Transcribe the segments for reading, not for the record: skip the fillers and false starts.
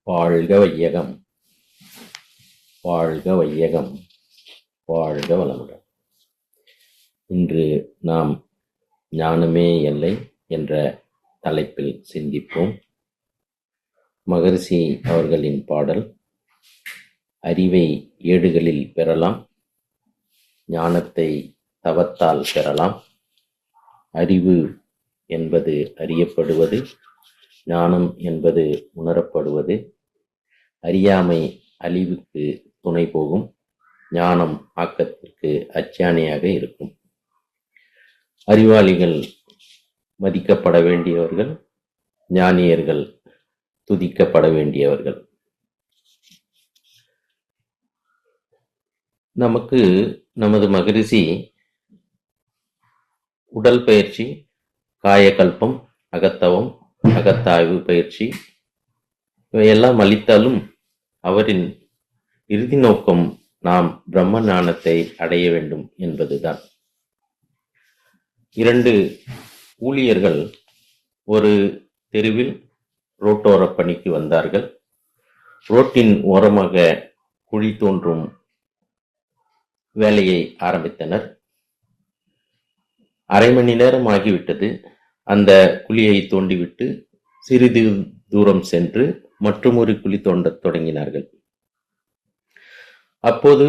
வாழ்க வையகம், வாழ்க வையகம், வாழ்க வளமுடன். இன்று நாம் ஞானமே எல்லை என்ற தலைப்பில் சிந்திப்போம். மகரிஷி அவர்களின் பாடல், அறிவை ஏடுகளில் பெறலாம், ஞானத்தை தவத்தால் பெறலாம். அறிவு என்பது அறியப்படுவது, ஞானம் என்பது உணரப்படுவது. அறியாமை அழிவுக்கு துணை போகும், ஞானம் ஆக்கத்திற்கு அச்சாணியாக இருக்கும். அறிவாளிகள் மதிக்கப்பட வேண்டியவர்கள், ஞானியர்கள் துதிக்கப்பட வேண்டியவர்கள். நமக்கு நமது மகரிஷி உடல் பயிற்சி, காயகல்பம், அகத்தவம், அகத்தாய்வு பயிற்சி இவையெல்லாம் அளித்தாலும் அவரின் இறுதி நோக்கம் நாம் பிரம்ம ஞானத்தை அடைய வேண்டும் என்பதுதான். 2 ஊழியர்கள் ஒரு தெருவில் ரோட்டோர பணிக்கு வந்தார்கள். ரோட்டின் ஓரமாக குழி தோன்றும் வேலையை ஆரம்பித்தனர். அரை மணி நேரம் ஆகிவிட்டது. அந்த குழியை தோண்டிவிட்டு சிறிது தூரம் சென்று மற்றொரு குழி தோண்டத் தொடங்கினார்கள். அப்போது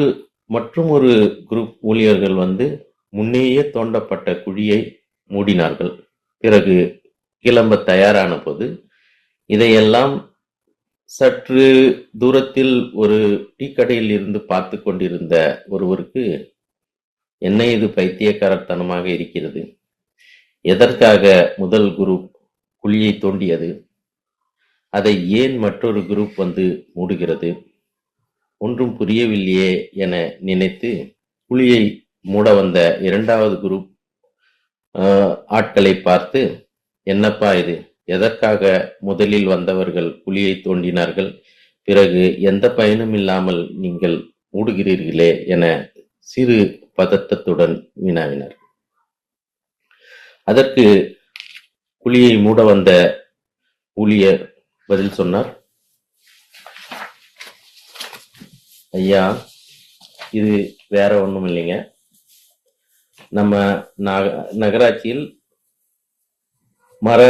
மற்றொரு குரூப் ஊழியர்கள் வந்து முன்னேயே தோண்டப்பட்ட குழியை மூடினார்கள். பிறகு கிளம்ப தயாரான போது இதையெல்லாம் சற்று தூரத்தில் ஒரு டீ கடையில் இருந்து பார்த்து கொண்டிருந்த ஒருவருக்கு, என்ன இது பைத்தியக்காரத்தனமாக இருக்கிறது, எதற்காக முதல் குரூப் குழியை தோண்டியது, அதை ஏன் மற்றொரு குரூப் வந்து மூடுகிறது, ஒன்றும் புரியவில்லையே என நினைத்து குழியை மூட வந்த 2வது குரூப் ஆட்களை பார்த்து, என்னப்பா இது, எதற்காக முதலில் வந்தவர்கள் குழியை தோண்டினார்கள், பிறகு எந்த பயனும் இல்லாமல் நீங்கள் மூடுகிறீர்களே என சிறு பதட்டத்துடன் வினாவினர். அதற்கு குழியை மூட வந்த ஊழியர் பதில் சொன்னார், ஐயா, இது வேற ஒண்ணும் இல்லைங்க. நம்ம நகராட்சியில் மர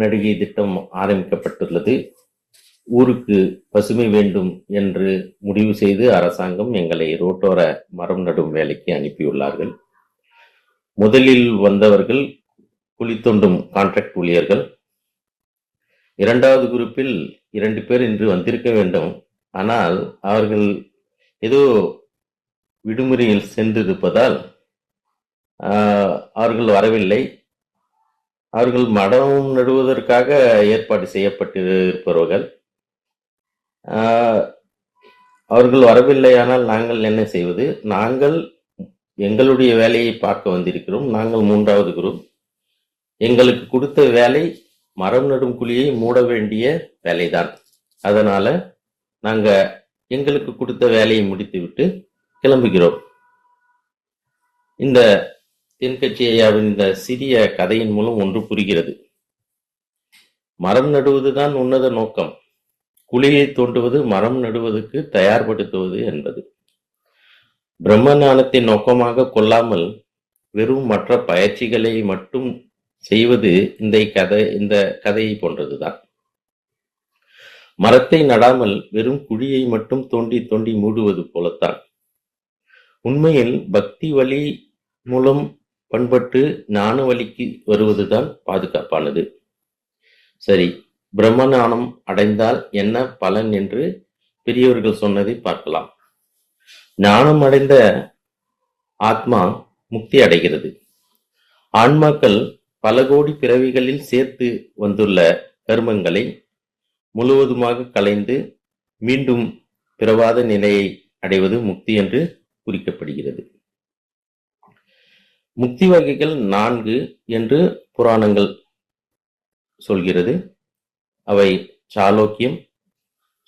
நடுகை திட்டம் ஆரம்பிக்கப்பட்டுள்ளது. ஊருக்கு பசுமை வேண்டும் என்று முடிவு செய்து அரசாங்கம் எங்களை ரோட்டோர மரம் நடும் வேலைக்கு அனுப்பியுள்ளார்கள். முதலில் வந்தவர்கள் குழி தோண்டும் கான்ட்ராக்ட் ஊழியர்கள். 2வது குரூப்பில் 2 பேர் இன்று வந்திருக்க வேண்டும். ஆனால் அவர்கள் ஏதோ விடுமுறையில் சென்றிருப்பதால் அவர்கள் வரவில்லை. அவர்கள் மரம் நடுவதற்காக ஏற்பாடு செய்யப்பட்டிருப்பவர்கள். அவர்கள் வரவில்லை. ஆனால் நாங்கள் என்ன செய்வது? நாங்கள் எங்களுடைய வேலையை பார்க்க வந்திருக்கிறோம். நாங்கள் 3வது குரூப். எங்களுக்கு கொடுத்த வேலை மரம் நடும் குழியை மூட வேண்டிய வேலைதான். அதனால நாங்க எங்களுக்கு கொடுத்த வேலையை முடித்துவிட்டு கிளம்புகிறோம். இந்த தென்கட்சி ஐயாவின் இந்த சிறிய கதையின் மூலம் ஒன்று புரிகிறது. மரம் நடுவதுதான் உன்னத நோக்கம். குழியை தோண்டுவது மரம் நடுவதற்கு தயார்படுத்துவது என்பது. பிரம்ம ஞானத்தை நோக்கமாக கொள்ளாமல் வெறும் மற்ற பயிற்சிகளை மட்டும் செய்வது இந்த கதையை போன்றதுதான். மரத்தை நடாமல் வெறும் குழியை மட்டும் தோண்டி தோண்டி மூடுவது போலத்தான். உண்மையில் பக்தி வழி மூலம் பண்பட்டு ஞான வழிக்கு வருவதுதான் பாதுகாப்பானது. சரி, பிரம்ம ஞானம் அடைந்தால் என்ன பலன் என்று பெரியவர்கள் சொன்னதை பார்க்கலாம். ஞானம் அடைந்த ஆத்மா முக்தி அடைகிறது. ஆன்மாக்கள் பல கோடி பிறவிகளில் சேர்த்து வந்துள்ள கர்மங்களை முழுவதுமாக களைந்து மீண்டும் பிறவாத நிலையை அடைவது முக்தி என்று குறிக்கப்படுகிறது. முக்தி வகைகள் 4 என்று புராணங்கள் சொல்கிறது. அவை சாலோக்கியம்,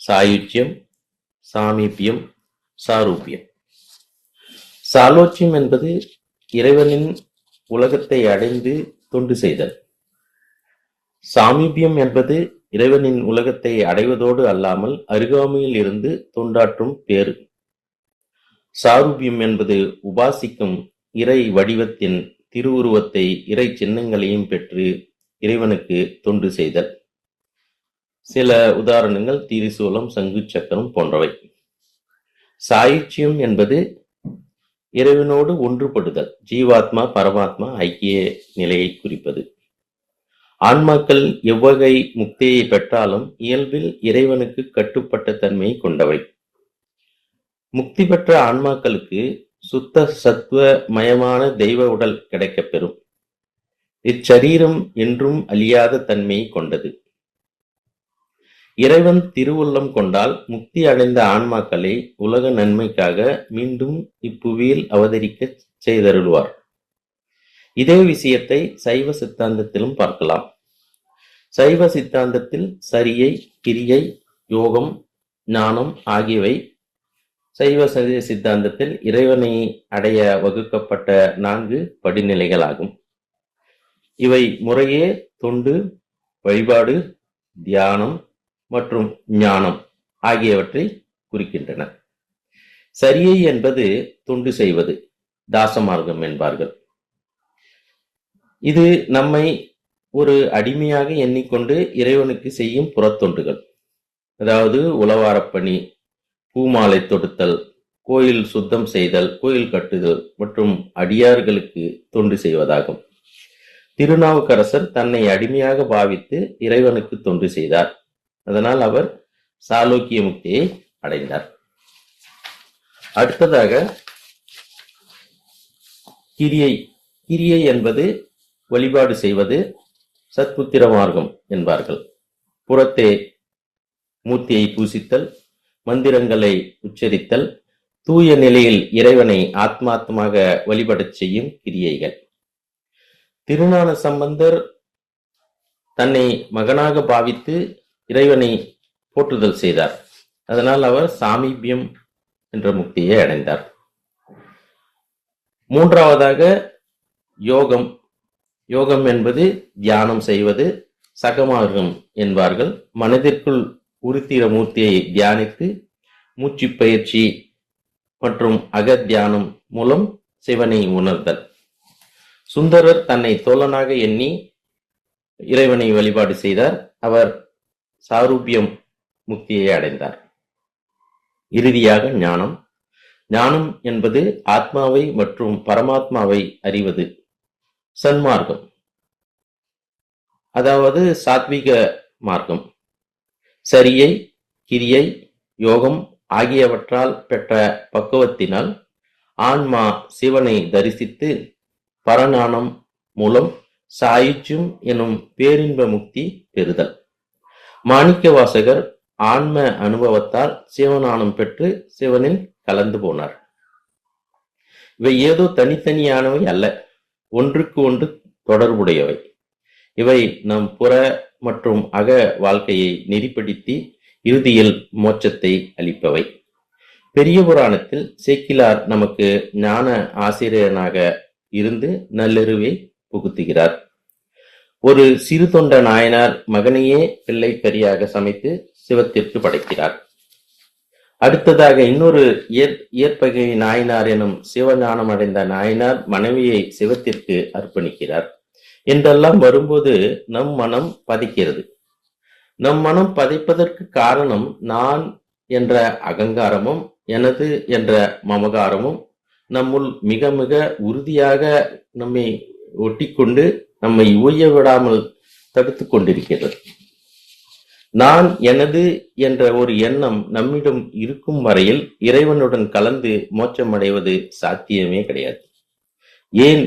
சாயுஜ்யம், சாமீபியம், சாரூபியம். சாலோக்கியம் என்பது இறைவனின் உலகத்தை அடைந்து தொண்டு செய்தல். சாமீபியம் என்பது இறைவனின் உலகத்தை அடைவதோடு அல்லாமல் அருகாமையில் இருந்து தொண்டாற்றும் பேறு. சாரூபியம் என்பது உபாசிக்கும் இறை வடிவத்தின் திருவுருவத்தை இறை சின்னங்களையும் பெற்று இறைவனுக்கு தொண்டு செய்தல். சில உதாரணங்கள் திரிசூலம், சங்கு சக்கரம் போன்றவை. சாயுச்சியம் என்பது இறைவனோடு ஒன்றுபடுதல், ஜீவாத்மா பரமாத்மா ஐக்கிய நிலையை குறிப்பது. ஆன்மாக்கள் எவ்வகை முக்தியை பெற்றாலும் இயல்பில் இறைவனுக்கு கட்டுப்பட்ட தன்மையை கொண்டவை. முக்தி பெற்ற ஆன்மாக்களுக்கு சுத்த சத்துவ மயமான தெய்வ உடல் கிடைக்கப் பெறும். இச்சரீரம் என்றும் அழியாத தன்மையை கொண்டது. இறைவன் திருவுள்ளம் கொண்டால் முக்தி அடைந்த ஆன்மாக்களை உலக நன்மைக்காக மீண்டும் இப்புவியில் அவதரிக்க செய்தருள்வார். இதே விஷயத்தை சைவ சித்தாந்தத்திலும் பார்க்கலாம். சைவ சித்தாந்தத்தில் சரியை, கிரியை, யோகம், ஞானம் ஆகியவை சைவ சித்தாந்தத்தில் இறைவனை அடைய வகுக்கப்பட்ட 4 படிநிலைகளாகும். இவை முறையே தொண்டு, வழிபாடு, தியானம் மற்றும் ஞானம் ஆகியவற்றை குறிக்கின்றன. சரியை என்பது தொண்டு செய்வது, தாசமார்க்கம் என்பார்கள். இது நம்மை ஒரு அடிமையாக எண்ணிக்கொண்டு இறைவனுக்கு செய்யும் புறத்தொண்டுகள். அதாவது உளவாரப்பணி, பூமாலை தொடுத்தல், கோயில் சுத்தம் செய்தல், கோயில் கட்டுதல் மற்றும் அடியார்களுக்கு தொண்டு செய்வதாகும். திருநாவுக்கரசர் தன்னை அடிமையாக பாவித்து இறைவனுக்கு தொண்டு செய்தார். அதனால் அவர் சாலோக்கிய முக்தியை அடைந்தார். அடுத்ததாக கிரியை. கிரியை என்பது வழிபாடு செய்வது, சத்புத்திர மார்க்கம் என்பார்கள். புறத்தே மூர்த்தியை பூசித்தல், மந்திரங்களை உச்சரித்தல், தூய நிலையில் இறைவனை ஆத்மாத்மாக வழிபடச் செய்யும் கிரியைகள். திருஞான சம்பந்தர் தன்னை மகனாக பாவித்து இறைவனை போற்றுதல் செய்தார். அதனால் அவர் சாமீபியம் என்ற முக்தியை அடைந்தார். மூன்றாவதாக யோகம். யோகம் என்பது தியானம் செய்வது, சகமார்க்கம் என்பார்கள். மனதிற்குள் உருத்திர மூர்த்தியை தியானித்து மூச்சு பயிற்சி மற்றும் அகத்தியானம் மூலம் சிவனை உணர்தல். சுந்தரர் தன்னை தோழனாக எண்ணி இறைவனை வழிபாடு செய்தார். அவர் சாரூபியம் முக்தியை அடைந்தார். இறுதியாக ஞானம். ஞானம் என்பது ஆத்மாவை மற்றும் பரமாத்மாவை அறிவது, சன்மார்க்கம், அதாவது சாத்விக மார்க்கம். சரியை, கிரியை, யோகம் ஆகியவற்றால் பெற்ற பக்குவத்தினால் ஆன்மா சிவனை தரிசித்து பரஞானம் மூலம் சாயுச்சியம் எனும் பேரின்ப முக்தி பெறுதல். மாணிக்க வாசகர் ஆன்ம அனுபவத்தால் சிவஞானம் பெற்று சிவனில் கலந்து போனார். இவை ஏதோ தனித்தனியானவை அல்ல, ஒன்றுக்கு ஒன்று தொடர்புடையவை. இவை நம் புற மற்றும் அக வாழ்க்கையை நெறிப்படுத்தி இறுதியில் மோட்சத்தை அளிப்பவை. பெரிய புராணத்தில் சேக்கிலார் நமக்கு ஞான ஆசிரியனாக இருந்து நல்லறிவை புகுத்துகிறார். ஒரு சிறு தொண்ட நாயனார் மகனையே பிள்ளை கரியாக சமைத்து சிவத்திற்கு படைக்கிறார். அடுத்ததாக இன்னொரு இயற்பகை நாயனார் எனும் சிவஞானம் அடைந்த நாயனார் மனைவியை சிவத்திற்கு அர்ப்பணிக்கிறார். என்றெல்லாம் வரும்போது நம் மனம் பதைக்கிறது. நம் மனம் பதைப்பதற்கு காரணம் நான் என்ற அகங்காரமும் எனது என்ற மமகாரமும் நம்முள் மிக மிக உறுதியாக நம்மை ஒட்டிக்கொண்டு நம்மை உய்ய விடாமல் தடுத்து கொண்டிருக்கிறது. நான் எனது என்ற ஒரு எண்ணம் நம்மிடம் இருக்கும் வரையில் இறைவனுடன் கலந்து மோட்சம் அடைவது சாத்தியமே கிடையாது. ஏன்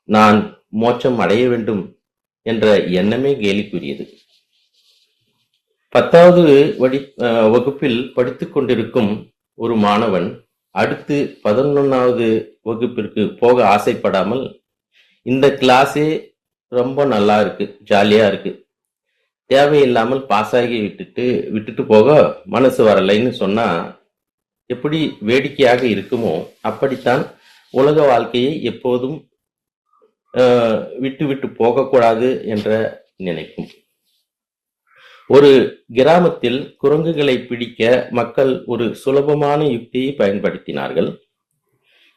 நான் மோட்சம் அடைய வேண்டும் என்ற எண்ணமே கேலிக்குரியது. 10வது வகுப்பில் படித்துக் கொண்டிருக்கும் ஒரு மாணவன் அடுத்து 11வது வகுப்பிற்கு போக ஆசைப்படாமல், இந்த கிளாஸே ரொம்ப நல்லா இருக்கு, ஜாலியா இருக்கு, தேவையில்லாமல் பாஸாகி விட்டுட்டு போக மனசு வரலைன்னு சொன்னா எப்படி வேடிக்கையாக இருக்குமோ அப்படித்தான் உலக வாழ்க்கையை எப்போதும் விட்டு போகக்கூடாது என்ற நினைக்கும். ஒரு கிராமத்தில் குரங்குகளை பிடிக்க மக்கள் ஒரு சுலபமான யுக்தியை பயன்படுத்தினார்கள்.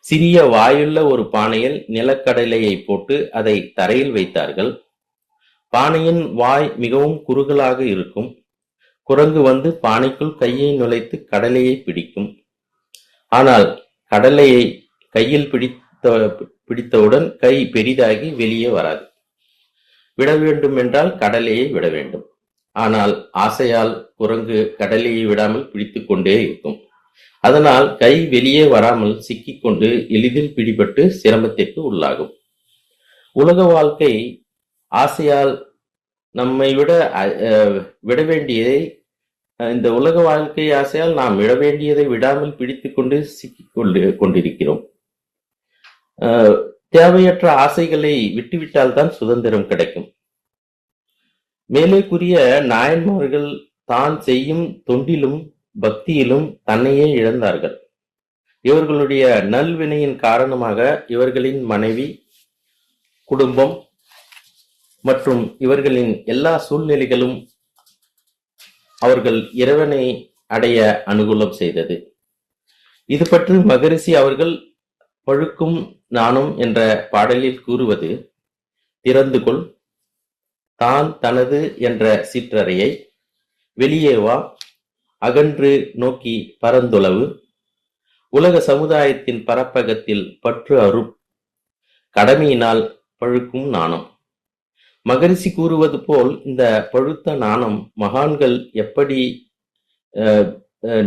சிறிய வாயுள்ள ஒரு பானையில் நிலக்கடலையை போட்டு அதை தரையில் வைத்தார்கள். பானையின் வாய் மிகவும் குறுகலாக இருக்கும். குரங்கு வந்து பானைக்குள் கையை நுழைத்து கடலையை பிடிக்கும். ஆனால் கடலையை கையில் பிடித்தவுடன் கை பெரிதாகி வெளியே வராது. விட வேண்டும் என்றால் கடலையை விட வேண்டும். ஆனால் ஆசையால் குரங்கு கடலையை விடாமல் பிடித்துக் கொண்டே இருக்கும். அதனால் கை வெளியே வராமல் சிக்கிக்கொண்டு எளிதில் பிடிபட்டு சிரமத்திற்கு உள்ளாகும். உலக வாழ்க்கை ஆசையால் நம்மை விட வேண்டியதை இந்த உலக வாழ்க்கை ஆசையால் நாம் விட வேண்டியதை விடாமல் பிடித்துக்கொண்டு கொண்டிருக்கிறோம். தேவையற்ற ஆசைகளை விட்டுவிட்டால் தான் சுதந்திரம் கிடைக்கும். மேலே கூறிய நாயன்மார்கள் தான் செய்யும் தொண்டிலும் பக்தியிலும் தன்னையே இழந்தார்கள். இவர்களுடைய நல்வினையின் காரணமாக இவர்களின் மனைவி, குடும்பம் மற்றும் இவர்களின் எல்லா சூழ்நிலைகளும் அவர்கள் இறைவனை அடைய அனுகூலம் செய்தது. இது பற்றி மகரிஷி அவர்கள் பழுக்கும் நாணம் என்ற பாடலில் கூறுவது, திறந்து கொள் தான் தனது என்ற சிற்றறையை, வெளியே வா அகன்று நோக்கி பரந்துளவு, உலக சமுதாயத்தின் பரப்பகத்தில் பற்று அருள், கடமையினால் பழுக்கும் நாணம். மகரிஷி கூறுவது போல் இந்த பழுத்த நாணம் மகான்கள் எப்படி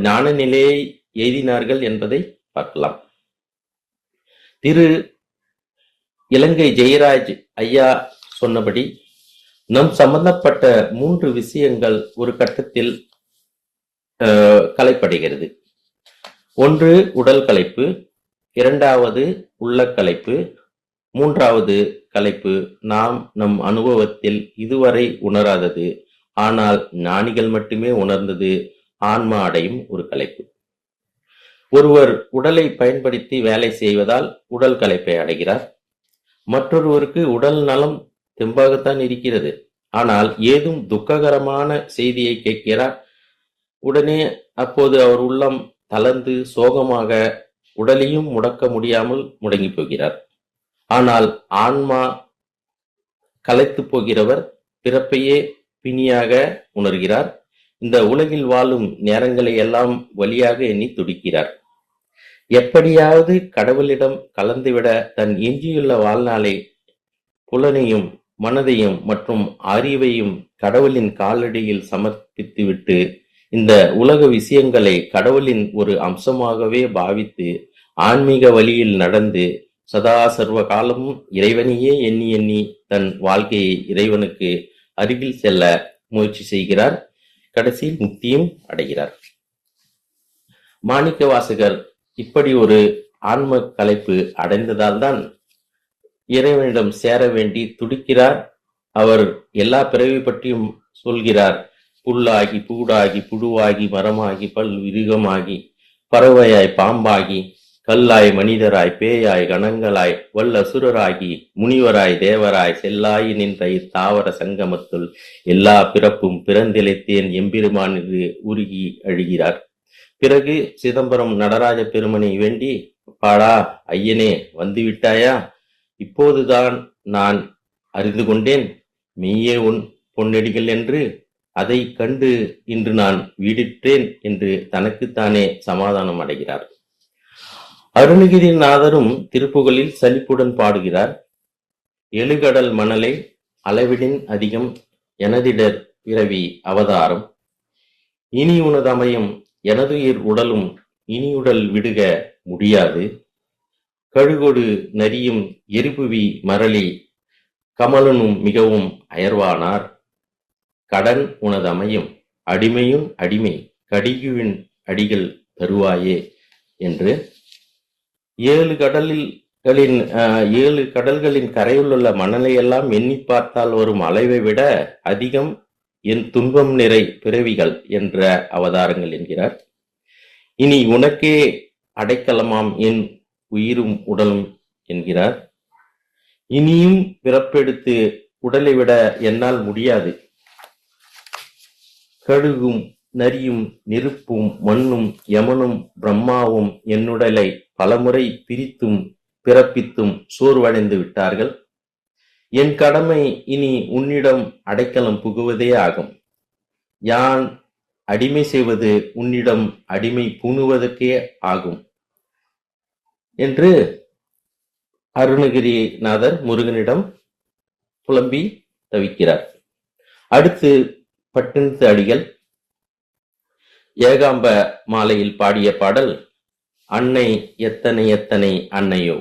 ஞான நிலையை எய்தினார்கள் என்பதை பார்க்கலாம். திரு இலங்கை ஜெயராஜ் ஐயா சொன்னபடி, நம் சம்பந்தப்பட்ட 3 விஷயங்கள் ஒரு கட்டத்தில் கலைப்படுகிறது. ஒன்று உடல் களைப்பு, 2வது உள்ள களைப்பு, 3வது களைப்பு நாம் நம் அனுபவத்தில் இதுவரை உணராதது, ஆனால் ஞானிகள் மட்டுமே உணர்ந்தது, ஆன்மா அடையும் ஒரு களைப்பு. ஒருவர் உடலை பயன்படுத்தி வேலை செய்வதால் உடல் களைப்பை அடைகிறார். மற்றொருவருக்கு உடல் நலம் தெம்பாகத்தான் இருக்கிறது, ஆனால் ஏதும் துக்ககரமான செய்தியை கேட்கிறார். உடனே அப்போது அவர் உள்ளம் தளர்ந்து சோகமாக உடலையும் முடக்க முடியாமல் முடங்கி போகிறார். ஆனால் ஆன்மா களைத்து போகிறவர் பிறப்பையே பிணியாக உணர்கிறார். இந்த உலகில் வாழும் நேரங்களை எல்லாம் வலியாக எண்ணி துடிக்கிறார். எப்படியாவது கடவுளிடம் கலந்துவிட தன் எஞ்சியுள்ள வாழ்நாளை, புலனையும் மனதையும் மற்றும் அறிவையும் கடவுளின் காலடியில் சமர்ப்பித்துவிட்டு இந்த உலக விஷயங்களை கடவுளின் ஒரு அம்சமாகவே பாவித்து ஆன்மீக வழியில் நடந்து சதா சர்வ காலமும் இறைவனையே எண்ணி எண்ணி தன் வாழ்க்கையை இறைவனுக்கு அருகில் செல்ல முயற்சி செய்கிறார். கடைசியில் முக்தியும் அடைகிறார். மாணிக்க வாசகர் இப்படி ஒரு ஆன்ம கலைப்பு அடைந்ததால் தான் இறைவனிடம் சேர வேண்டி துடிக்கிறார். அவர் எல்லா பிறவி பற்றியும் சொல்கிறார். புல்லாகி பூடாகி புழுவாகி மரமாகி பல் விருகமாகி பறவையாய் பாம்பாகி கல்லாய் மனிதராய் பேயாய் கணங்களாய் வல்லசுரராகி முனிவராய் தேவராய் செல்லாய் நின்ற இத்தாவர சங்கமத்துள் எல்லா பிறப்பும் பிறந்திழைத்தேன் எம்பெருமான் என்று உருகி அழுகிறார். பிறகு சிதம்பரம் நடராஜ பெருமனை வேண்டி, பாடா ஐயனே வந்துவிட்டாயா, இப்போதுதான் நான் அறிந்து கொண்டேன் மெய்யே உன் பொன்னடிகள் என்று, அதை கண்டு இன்று நான் வீடிற்றேன் என்று தனக்குத்தானே சமாதானம் அடைகிறார். அருணகிரிநாதரும் திருப்புகழில் சலிப்புடன் பாடுகிறார். எழுகடல் மணலை அளவிடின் அதிகம் எனதிடர் பிறவி அவதாரம், இனி உனதமயம் எனதுயிர் உடலும் இனியுடல் விடுக முடியாது, கழுகொடு நரியும் எரிபுவி மரளி கமலனும் மிகவும் அயர்வானார், கடன் உனதமையும் அடிமையும் அடிமை கடிகுவின் அடிகள் தருவாயே என்று 7 கடல்களின் கரையிலுள்ள மணலையெல்லாம் எண்ணி பார்த்தால் வரும் அளவை விட அதிகம் என் துன்பம் நிறை பிறவிகள் என்ற அவதாரங்கள் என்கிறார். இனி உனக்கே அடைக்கலமாம் என் உயிரும் உடலும் என்கிறார். இனியும் பிறப்பெடுத்து உடலை விட என்னால் முடியாது. கழுகும் நரியும் நெருப்பும் மண்ணும் யமனும் பிரம்மாவும் என்னுடலை பலமுறை பிரித்தும் பிறப்பித்தும் சோர்வடைந்து விட்டார்கள். என் கடமை இனி உன்னிடம் அடைக்கலம் புகுவதே ஆகும். யான் அடிமை செய்வது உன்னிடம் அடிமை பூணுவதற்கே ஆகும் என்று அருணகிரிநாதர் முருகனிடம் புலம்பி தவிக்கிறார். அடுத்து பட்டினத்து அடிகள் ஏகாம்ப மாலையில் பாடிய பாடல் அன்னை எத்தனை எத்தனை அன்னையோ,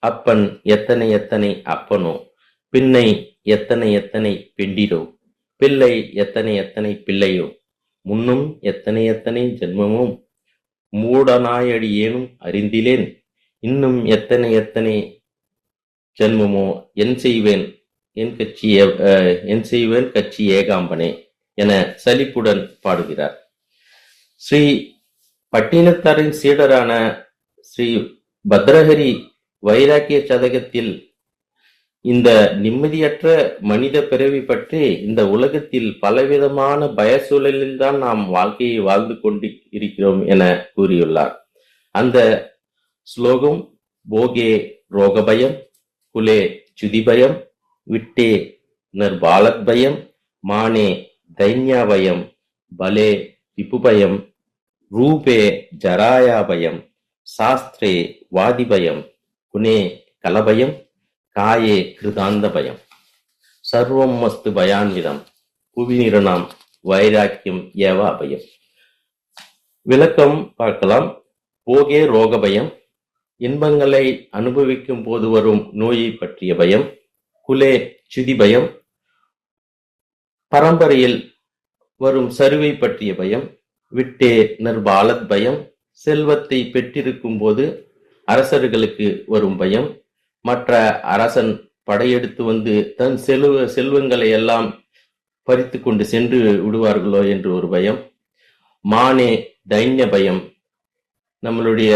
அப்பன் எத்தனை எத்தனை அப்பனோ, பின்னை எத்தனை எத்தனை பெண்டிரோ, பிள்ளை எத்தனை எத்தனை பிள்ளையோ, முன்னும் எத்தனை எத்தனை ஜென்மமும் மூடனாயடி ஏனும் அறிந்திலேன், இன்னும் எத்தனை எத்தனை ஜென்மமோ என் செய்வேன் கட்சி ஏகாம்பனே என சலிப்புடன் பாடுகிறார். ஸ்ரீ பட்டினத்தாரின் சீடரான ஸ்ரீ பத்ரஹரி வைராக்கிய சதகத்தில் இந்த நிம்மதியற்ற மனித பிறவி பற்றி இந்த உலகத்தில் பலவிதமான பயசூழலில்தான் நாம் வாழ்க்கையை வாழ்ந்து கொண்டு இருக்கிறோம் என கூறியுள்ளார். அந்த ஸ்லோகம் போகே ரோகபயம், குலே சுதிபயம், விட்டே நிர்பாலத் பயம், மானே தைன்யாபயம், பலே விபுபயம், ரூபே ஜராயாபயம், சாஸ்திரே வாதிபயம், குணே கலபயம், காயே கிருதாந்த பயம், சர்வம் மஸ்து பயான்விதம், புவிநிரணம் வைராக்கியம் ஏவ அபயம். விளக்கம் பார்க்கலாம். போகே ரோகபயம், இன்பங்களை அனுபவிக்கும் போது வரும் நோயை பற்றிய பயம். குலே சுதி பயம், பரம்பரையில் வரும் சருவை பற்றிய பயம். விட்டே நிர்பாலத் பயம், செல்வத்தை பெற்றிருக்கும் போது அரசர்களுக்கு வரும் பயம். மற்ற அரசன் படையெடுத்து வந்து தன் செல்வங்களை எல்லாம் பறித்து கொண்டு சென்று விடுவார்களோ என்று ஒரு பயம். மானே தைன்ய பயம், நம்மளுடைய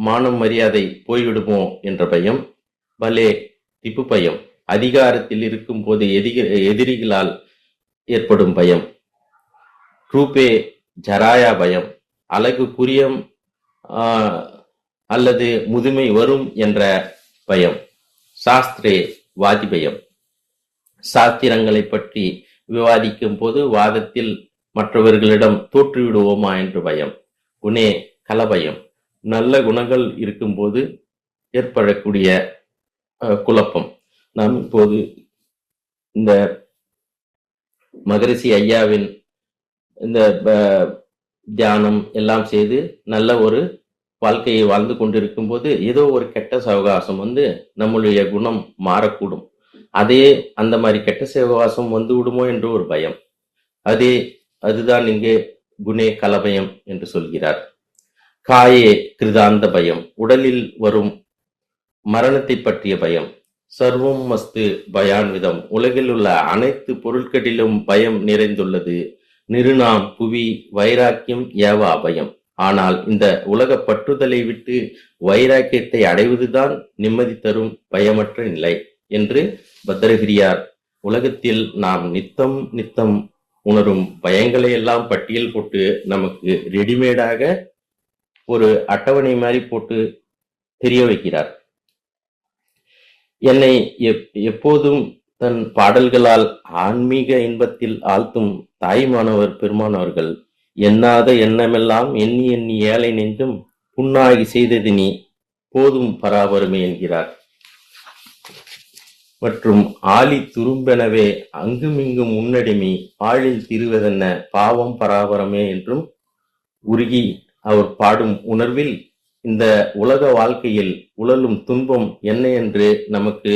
மானம் மரியாதை போய்விடுமோ என்ற பயம். பலே திப்பு பயம், அதிகாரத்தில் இருக்கும் போது எதிரிகளால் ஏற்படும் பயம். ரூபே ஜராயா பயம், அழகு புரியம் அல்லது முதுமை வரும் என்ற பயம். சாஸ்திரே வாதிபயம், சாஸ்திரங்களை பற்றி விவாதிக்கும் போது வாதத்தில் மற்றவர்களிடம் தோற்றுவிடுவோமா என்று பயம். குணே கலபயம், நல்ல குணங்கள் இருக்கும்போது ஏற்படக்கூடிய குழப்பம். நாம் இப்போது இந்த மகரிஷி ஐயாவின் இந்த தியானம் எல்லாம் செய்து நல்ல ஒரு வாழ்க்கையை வாழ்ந்து கொண்டிருக்கும் போது ஏதோ ஒரு கெட்ட சவகாசம் வந்து நம்மளுடைய குணம் மாறக்கூடும். அதே அந்த மாதிரி கெட்ட சவகாசம் வந்து விடுமோ என்று ஒரு பயம். அதுதான் இங்கே குணே கலபயம் என்று சொல்கிறார். காயே கிருதாந்த பயம், உடலில் வரும் மரணத்தை பற்றிய பயம். சர்வம் மஸ்து பயான்விதம், உலகில் உள்ள அனைத்து பொருட்களிலும் பயம் நிறைந்துள்ளது. நிருணாம் புவி வைராக்கியம் ஏவ அபயம், ஆனால் இந்த உலக பற்றுதலை விட்டு வைராக்கியத்தை அடைவதுதான் நிம்மதி தரும் பயமற்ற நிலை என்று பத்ரகிரியார் உலகத்தில் நாம் நித்தம் உணரும் பயங்களை எல்லாம் பட்டியல் போட்டு நமக்கு ரெடிமேடாக ஒரு அட்டவணை மாதிரி போட்டு தெரிய வைக்கிறார். என்னை எப்போதும் தன் பாடல்களால் ஆன்மீக இன்பத்தில் ஆழ்த்தும் தாய்மானவர் பெருமானவர்கள் எண்ணாத எண்ணமெல்லாம் எண்ணி எண்ணி ஏழை நெஞ்சும் புண்ணாகி செய்தது நீ போதும் பராபரமே என்கிறார். மற்றும் ஆழி துரும்பெனவே அங்குமிங்கும் உன்னடிமை ஆழில் திருவதென்ன பாவம் பராபரமே என்றும் உருகி அவர் பாடும் உணர்வில் இந்த உலக வாழ்க்கையில் உழலும் துன்பம் என்ன என்று நமக்கு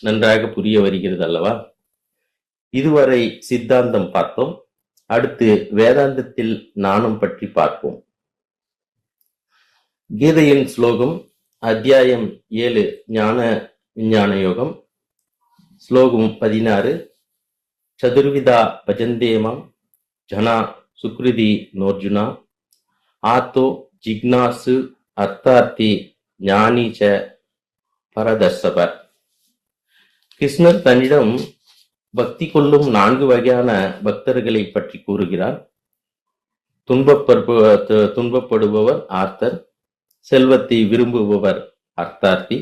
நன்றாக புரிய வருகிறது அல்லவா? இதுவரை சித்தாந்தம் பார்த்தோம். அடுத்து வேதாந்தத்தில் ஞானம் பற்றி பார்ப்போம். கீதையின் ஸ்லோகம் அத்தியாயம் 7 ஞான விஞ்ஞான யோகம். ஸ்லோகம் 16. சதுர்விதா பஜந்தேமாம் ஜனா சுக்ருதி நோர்ஜுனா ஆத்தோ ஜிக்னாசு அர்த்தார்த்தி ஞானீச்ச பரதர்சப. கிருஷ்ணர் தன்னிடம் பக்தி கொள்ளும் 4 வகையான பக்தர்களை பற்றி கூறுகிறார். துன்பப்படுபவர் ஆர்த்தர், செல்வத்தை விரும்புபவர் அர்த்தார்த்தி,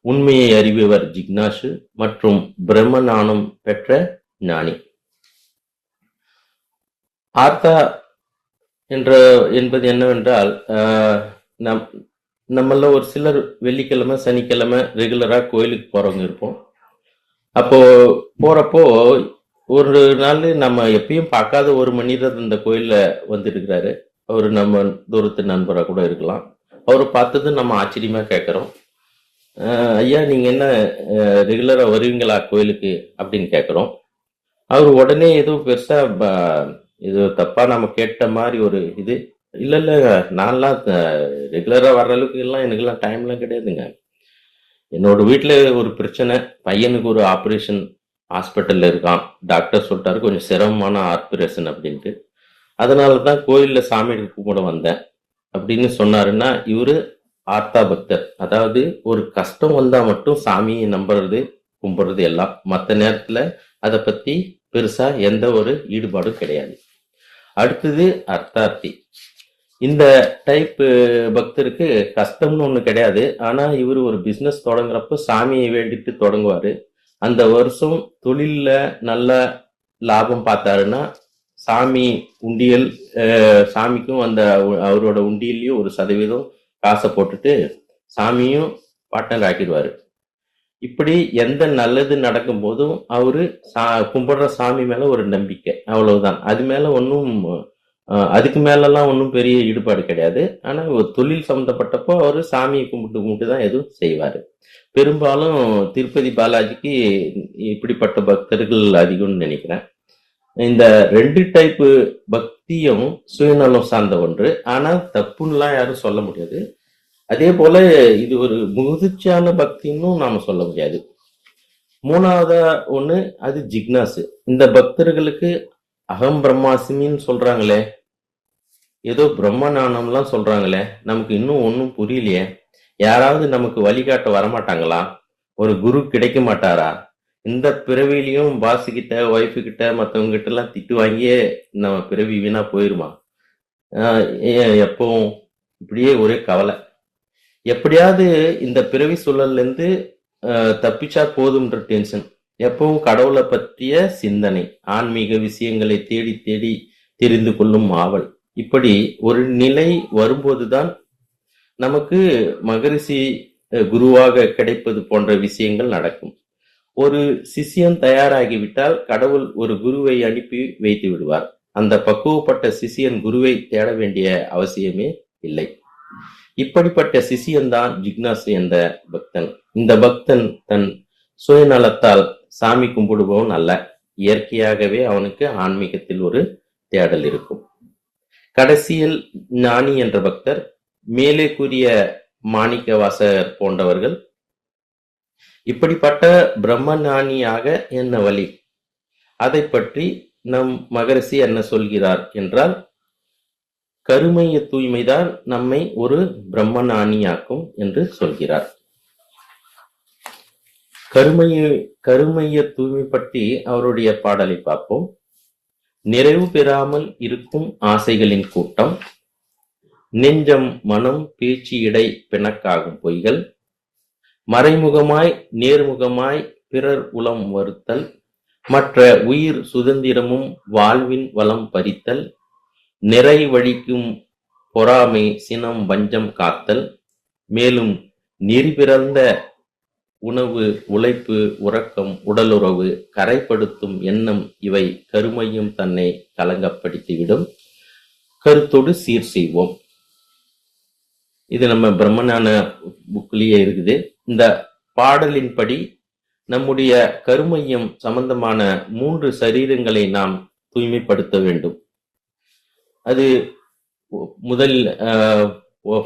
உண்மையை அறிபவர் ஜிக்னாசு மற்றும் பிரம்ம ஞானம் பெற்ற ஞானி. ஆர்த்தா என்பது என்னவென்றால், நம்மள ஒரு சிலர் வெள்ளிக்கிழமை சனிக்கிழமை ரெகுலரா கோயிலுக்கு போறவங்க இருப்போம். அப்போ போறப்போ ஒரு நாள் நம்ம எப்பயும் பார்க்காத ஒரு மனிதர் இந்த கோயில்ல வந்திருக்கிறாரு. அவரு நம்ம தூரத்து நண்பரா கூட இருக்கலாம். அவரை பார்த்தது நம்ம ஆச்சரியமா கேட்கிறோம், ஐயா நீங்க என்ன ரெகுலரா வருவீங்களா கோயிலுக்கு அப்படின்னு கேட்கிறோம். அவர் உடனே எதுவும் பெருசா ஏதோ தப்பா நம்ம கேட்ட மாதிரி ஒரு இது, இல்ல இல்ல நான்லாம் ரெகுலரா வர்ற அளவுக்கு எல்லாம் எனக்குலாம் டைம்லாம் கிடையாதுங்க. என்னோட வீட்டுல ஒரு பிரச்சனை, பையனுக்கு ஒரு ஆப்ரேஷன், ஹாஸ்பிட்டல்ல இருக்கான். டாக்டர் சொல்லிட்டாரு கொஞ்சம் சிரமமான ஆப்ரேஷன் அப்படின்ட்டு. அதனாலதான் கோயில்ல சாமி கும்பிட வந்தேன் அப்படின்னு சொன்னாருன்னா, இவரு ஆர்த்தா பக்தர். அதாவது ஒரு கஷ்டம் வந்தா மட்டும் சாமியை நம்புறது கும்பிடுறது எல்லாம், மற்ற நேரத்துல அதை பத்தி பெருசா எந்த ஒரு ஈடுபாடும் கிடையாது. அடுத்தது அர்த்தார்த்தி. இந்த டைப் பக்தருக்கு கஷ்டம்னு ஒண்ணு கிடையாது. ஆனா இவர் ஒரு பிசினஸ் தொடங்குறப்ப சாமியை வேண்டிட்டு தொடங்குவாரு. அந்த வருஷம் தொழில்ல நல்ல லாபம் பார்த்தாருன்னா சாமி உண்டியல், சாமிக்கும் அந்த அவரோட உண்டியல்லையும் ஒரு சதவீதம் காசை போட்டுட்டு சாமியும் பாட்டன் ஆக்கிடுவாரு. இப்படி எந்த நல்லது நடக்கும் போதும் அவரு கும்பிடுற சாமி மேல ஒரு நம்பிக்கை, அவ்வளவுதான். அது மேல ஒன்றும் அதுக்கு மேலெல்லாம் ஒன்றும் பெரிய ஈடுபாடு கிடையாது. ஆனா ஒரு தொழில் சம்மந்தப்பட்டப்போ அவரு சாமியை கும்பிட்டு தான் எதுவும் செய்வாரு. பெரும்பாலும் திருப்பதி பாலாஜிக்கு இப்படிப்பட்ட பக்தர்கள் அதிகம்னு நினைக்கிறேன். இந்த 2 டைப்பு பக்தியும் சுயநலம் சார்ந்த ஒன்று. ஆனா தப்புன்னுலாம் யாரும் சொல்ல முடியாது. அதே போல இது ஒரு முதிர்ச்சியான பக்தின்னு நாம சொல்ல முடியாது. 3ஆவதா ஒண்ணு, அது ஜிக்னாசு. இந்த பக்தர்களுக்கு அகம் பிரம்மாஸ்மின்னு சொல்றாங்களே, ஏதோ பிரம்ம ஞானம்லாம் சொல்றாங்களே, நமக்கு இன்னும் ஒன்றும் புரியலையே. யாராவது நமக்கு வழிகாட்ட வரமாட்டாங்களா? ஒரு குரு கிடைக்க மாட்டாரா? இந்த பிறவிலையும் பாஸ் கிட்ட, ஒய்ஃபு கிட்ட, மற்றவங்க கிட்ட எல்லாம் திட்டு வாங்கியே நம்ம பிறவி வீணா போயிருமா? எப்பவும் இப்படியே ஒரே கவலை. எப்படியாவது இந்த பிறவி சூழல்ல இருந்து தப்பிச்சா போதும்ன்ற டென்ஷன். எப்பவும் கடவுளை பற்றிய சிந்தனை, ஆன்மீக விஷயங்களை தேடி தேடி தெரிந்து கொள்ளும் ஆவல். இப்படி ஒரு நிலை வரும்போதுதான் நமக்கு மகரிஷி குருவாக கிடைப்பது போன்ற விஷயங்கள் நடக்கும். ஒரு சிஷ்யன் தயாராகிவிட்டால் கடவுள் ஒரு குருவை அனுப்பி வைத்து விடுவார். அந்த பக்குவப்பட்ட சிஷ்யன் குருவை தேட வேண்டிய அவசியமே இல்லை. இப்படிப்பட்ட சிஷியன்தான் ஜிக்னாசு என்ற பக்தன். இந்த பக்தன் தன் சுயநலத்தால் சாமி கும்பிடுபவன் அல்ல. இயற்கையாகவே அவனுக்கு ஆன்மீகத்தில் ஒரு தேடல் இருக்கும். கடைசியில் ஞானி என்ற பக்தர், மேலே கூறிய மாணிக்க வாசகர் போன்றவர்கள். இப்படிப்பட்ட பிரம்ம ஞானியாக என்ன வழி? அதை பற்றி நம் மகரிஷி என்ன சொல்கிறார் என்றால், கருமைய தூய்மைதான் நம்மை ஒரு பிரம்ம ஞானியாக்கும் என்று சொல்கிறார். கருமைய தூய்மை பற்றி அவருடைய பாடலை பார்ப்போம். நிறைவு பெறாமல் இருக்கும் ஆசைகளின் கூட்டம், நெஞ்சம் மனம் பேச்சு இடை பிணக்காகும் பொய்கள், மறைமுகமாய் நேர்முகமாய் பிறர் உளம் வருத்தல், மற்ற உயிர் சுதந்திரமும் வாழ்வின் வளம் பறித்தல், நிறைவழிக்கும் பொறாமை சினம் வஞ்சம் காத்தல், மேலும் நெறிபிறந்த உணவு உழைப்பு உறக்கம் உடலுறவு கரைப்படுத்தும் எண்ணம், இவை கருமையும் தன்னை கலங்கப்படுத்திவிடும். கருத்தோடு சீர் செய்வோம். இது நம்ம பிரம்மஞான புக்லயே இருக்குது. இந்த பாடலின்படி நம்முடைய கருமையம் சம்பந்தமான 3 சரீரங்களை நாம் தூய்மைப்படுத்த வேண்டும். அது முதல்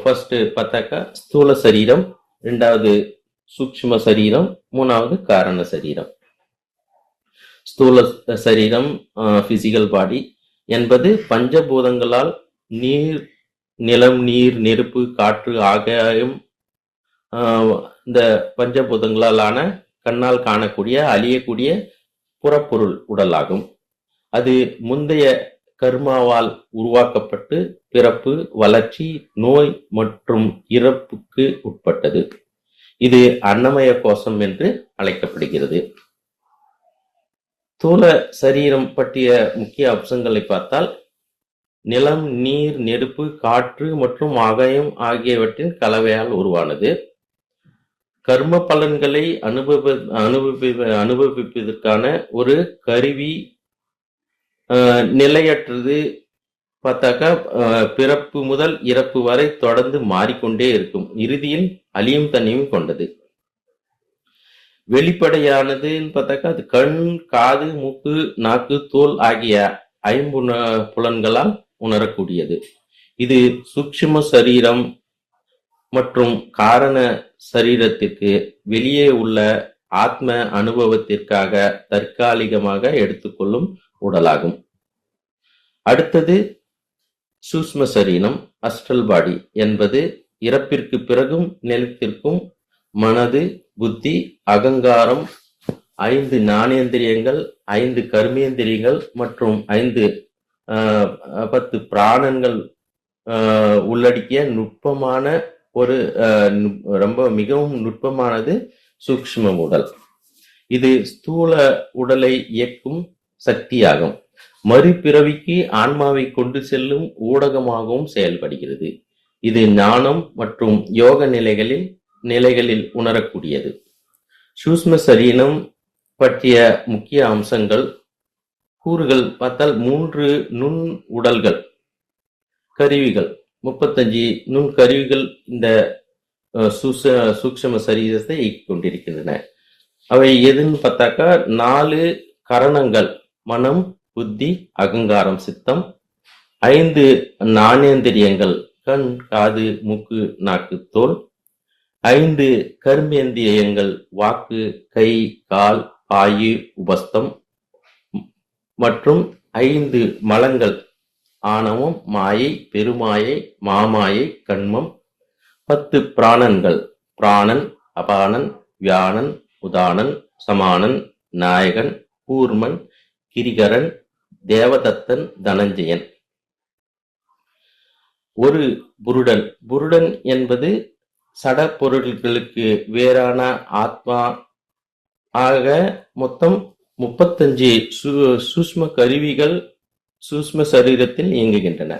ஃபர்ஸ்ட் பார்த்தாக்கா ஸ்தூல சரீரம், 2வது சூக்ஷ்ம சரீரம், 3வது காரண சரீரம். ஸ்தூல சரீரம் பிசிக்கல் பாடி என்பது பஞ்சபூதங்களால் நீர், நிலம், நீர், நெருப்பு, காற்று, ஆகாயம், இந்த பஞ்சபூதங்களாலான கண்ணால் காணக்கூடிய அழியக்கூடிய புறப்பொருள் உடலாகும். அது முந்தைய கர்மாவால் உருவாக்கப்பட்டு பிறப்பு, வளர்ச்சி, நோய் மற்றும் இறப்புக்கு உட்பட்டது. இது அன்னமய கோஷம் என்று அழைக்கப்படுகிறது. ஸ்தூல சரீரம் பற்றிய முக்கிய அம்சங்களை பார்த்தால், நிலம், நீர், நெருப்பு, காற்று மற்றும் ஆகாயம் ஆகியவற்றின் கலவையால் உருவானது. கர்ம பலன்களை அனுபவிப்பதற்கான ஒரு கருவி. நிலையற்றது பார்த்தாக்கா பிறப்பு முதல் இறப்பு வரை தொடர்ந்து மாறிக்கொண்டே இருக்கும். இறுதியில் அழியும் தன்மையும் கொண்டது. வெளிப்படையானதுன்னு பார்த்தாக்கா அது கண், காது, மூக்கு, நாக்கு, தோல் ஆகிய புலன்களால் உணரக்கூடியது. இது சூக்ஷ்ம சரீரம் மற்றும் காரண சரீரத்திற்கு வெளியே உள்ள ஆத்ம அனுபவத்திற்காக தற்காலிகமாக எடுத்துக்கொள்ளும் உடலாகும். அடுத்தது சூக்ஷ்ம சரீரம், அஸ்ட்ரல் பாடி என்பது இறப்பிற்கு பிறகும் நிலைத்திருக்கும் மனது, புத்தி, அகங்காரம், 5 ஞானேந்திரியங்கள், 5 கர்மேந்திரியங்கள் மற்றும் 10 பிராணங்கள் உள்ளடக்கிய நுட்பமான ஒரு மிகவும் நுட்பமானது சூக்ஷ்ம உடல். இது ஸ்தூல உடலை இயக்கும் சக்தியாகும். மறுபிறவிக்கு ஆன்மாவை கொண்டு செல்லும் ஊடகமாகவும் செயல்படுகிறது. இது ஞானம் மற்றும் யோக நிலைகளில் உணரக்கூடியது. சூக்ஷ்ம சரீரம் பற்றிய முக்கிய அம்சங்கள் கூறுகள் பார்த்தால் 3 நுண் உடல்கள், கருவிகள், 35 நுண் கருவிகள் இந்த சூக்ஷ்ம சரீரத்தை இயக்கிக் கொண்டிருக்கின்றன. அவை எதுன்னு பார்த்தாக்கா 4 கரணங்கள், மனம், புத்தி, அகங்காரம், சித்தம், 5 ஞானேந்திரியங்கள், கண், காது, மூக்கு, நாக்கு, தோல், 5 கர்மேந்திரியங்கள், வாக்கு, கை, கால், வாயு, உபஸ்தம் மற்றும் 5 மலங்கள், ஆணவம், மாயை, பெருமாயை, மாமாயை, கண்மம், 10 பிராணன்கள், பிராணன், அபானன், வியானன், உதானன், சமானன், நாயகன், கூர்மன், கிரிகரன், தேவதத்தன், தனஞ்சயன். ஒரு புருடன். புருடன் என்பது சட பொருள்களுக்கு வேறான ஆத்மா ஆக மொத்தம் 35 சூக்ஷ்ம கருவிகள் சூக்ஷ்ம சரீரத்தில் இயங்குகின்றன.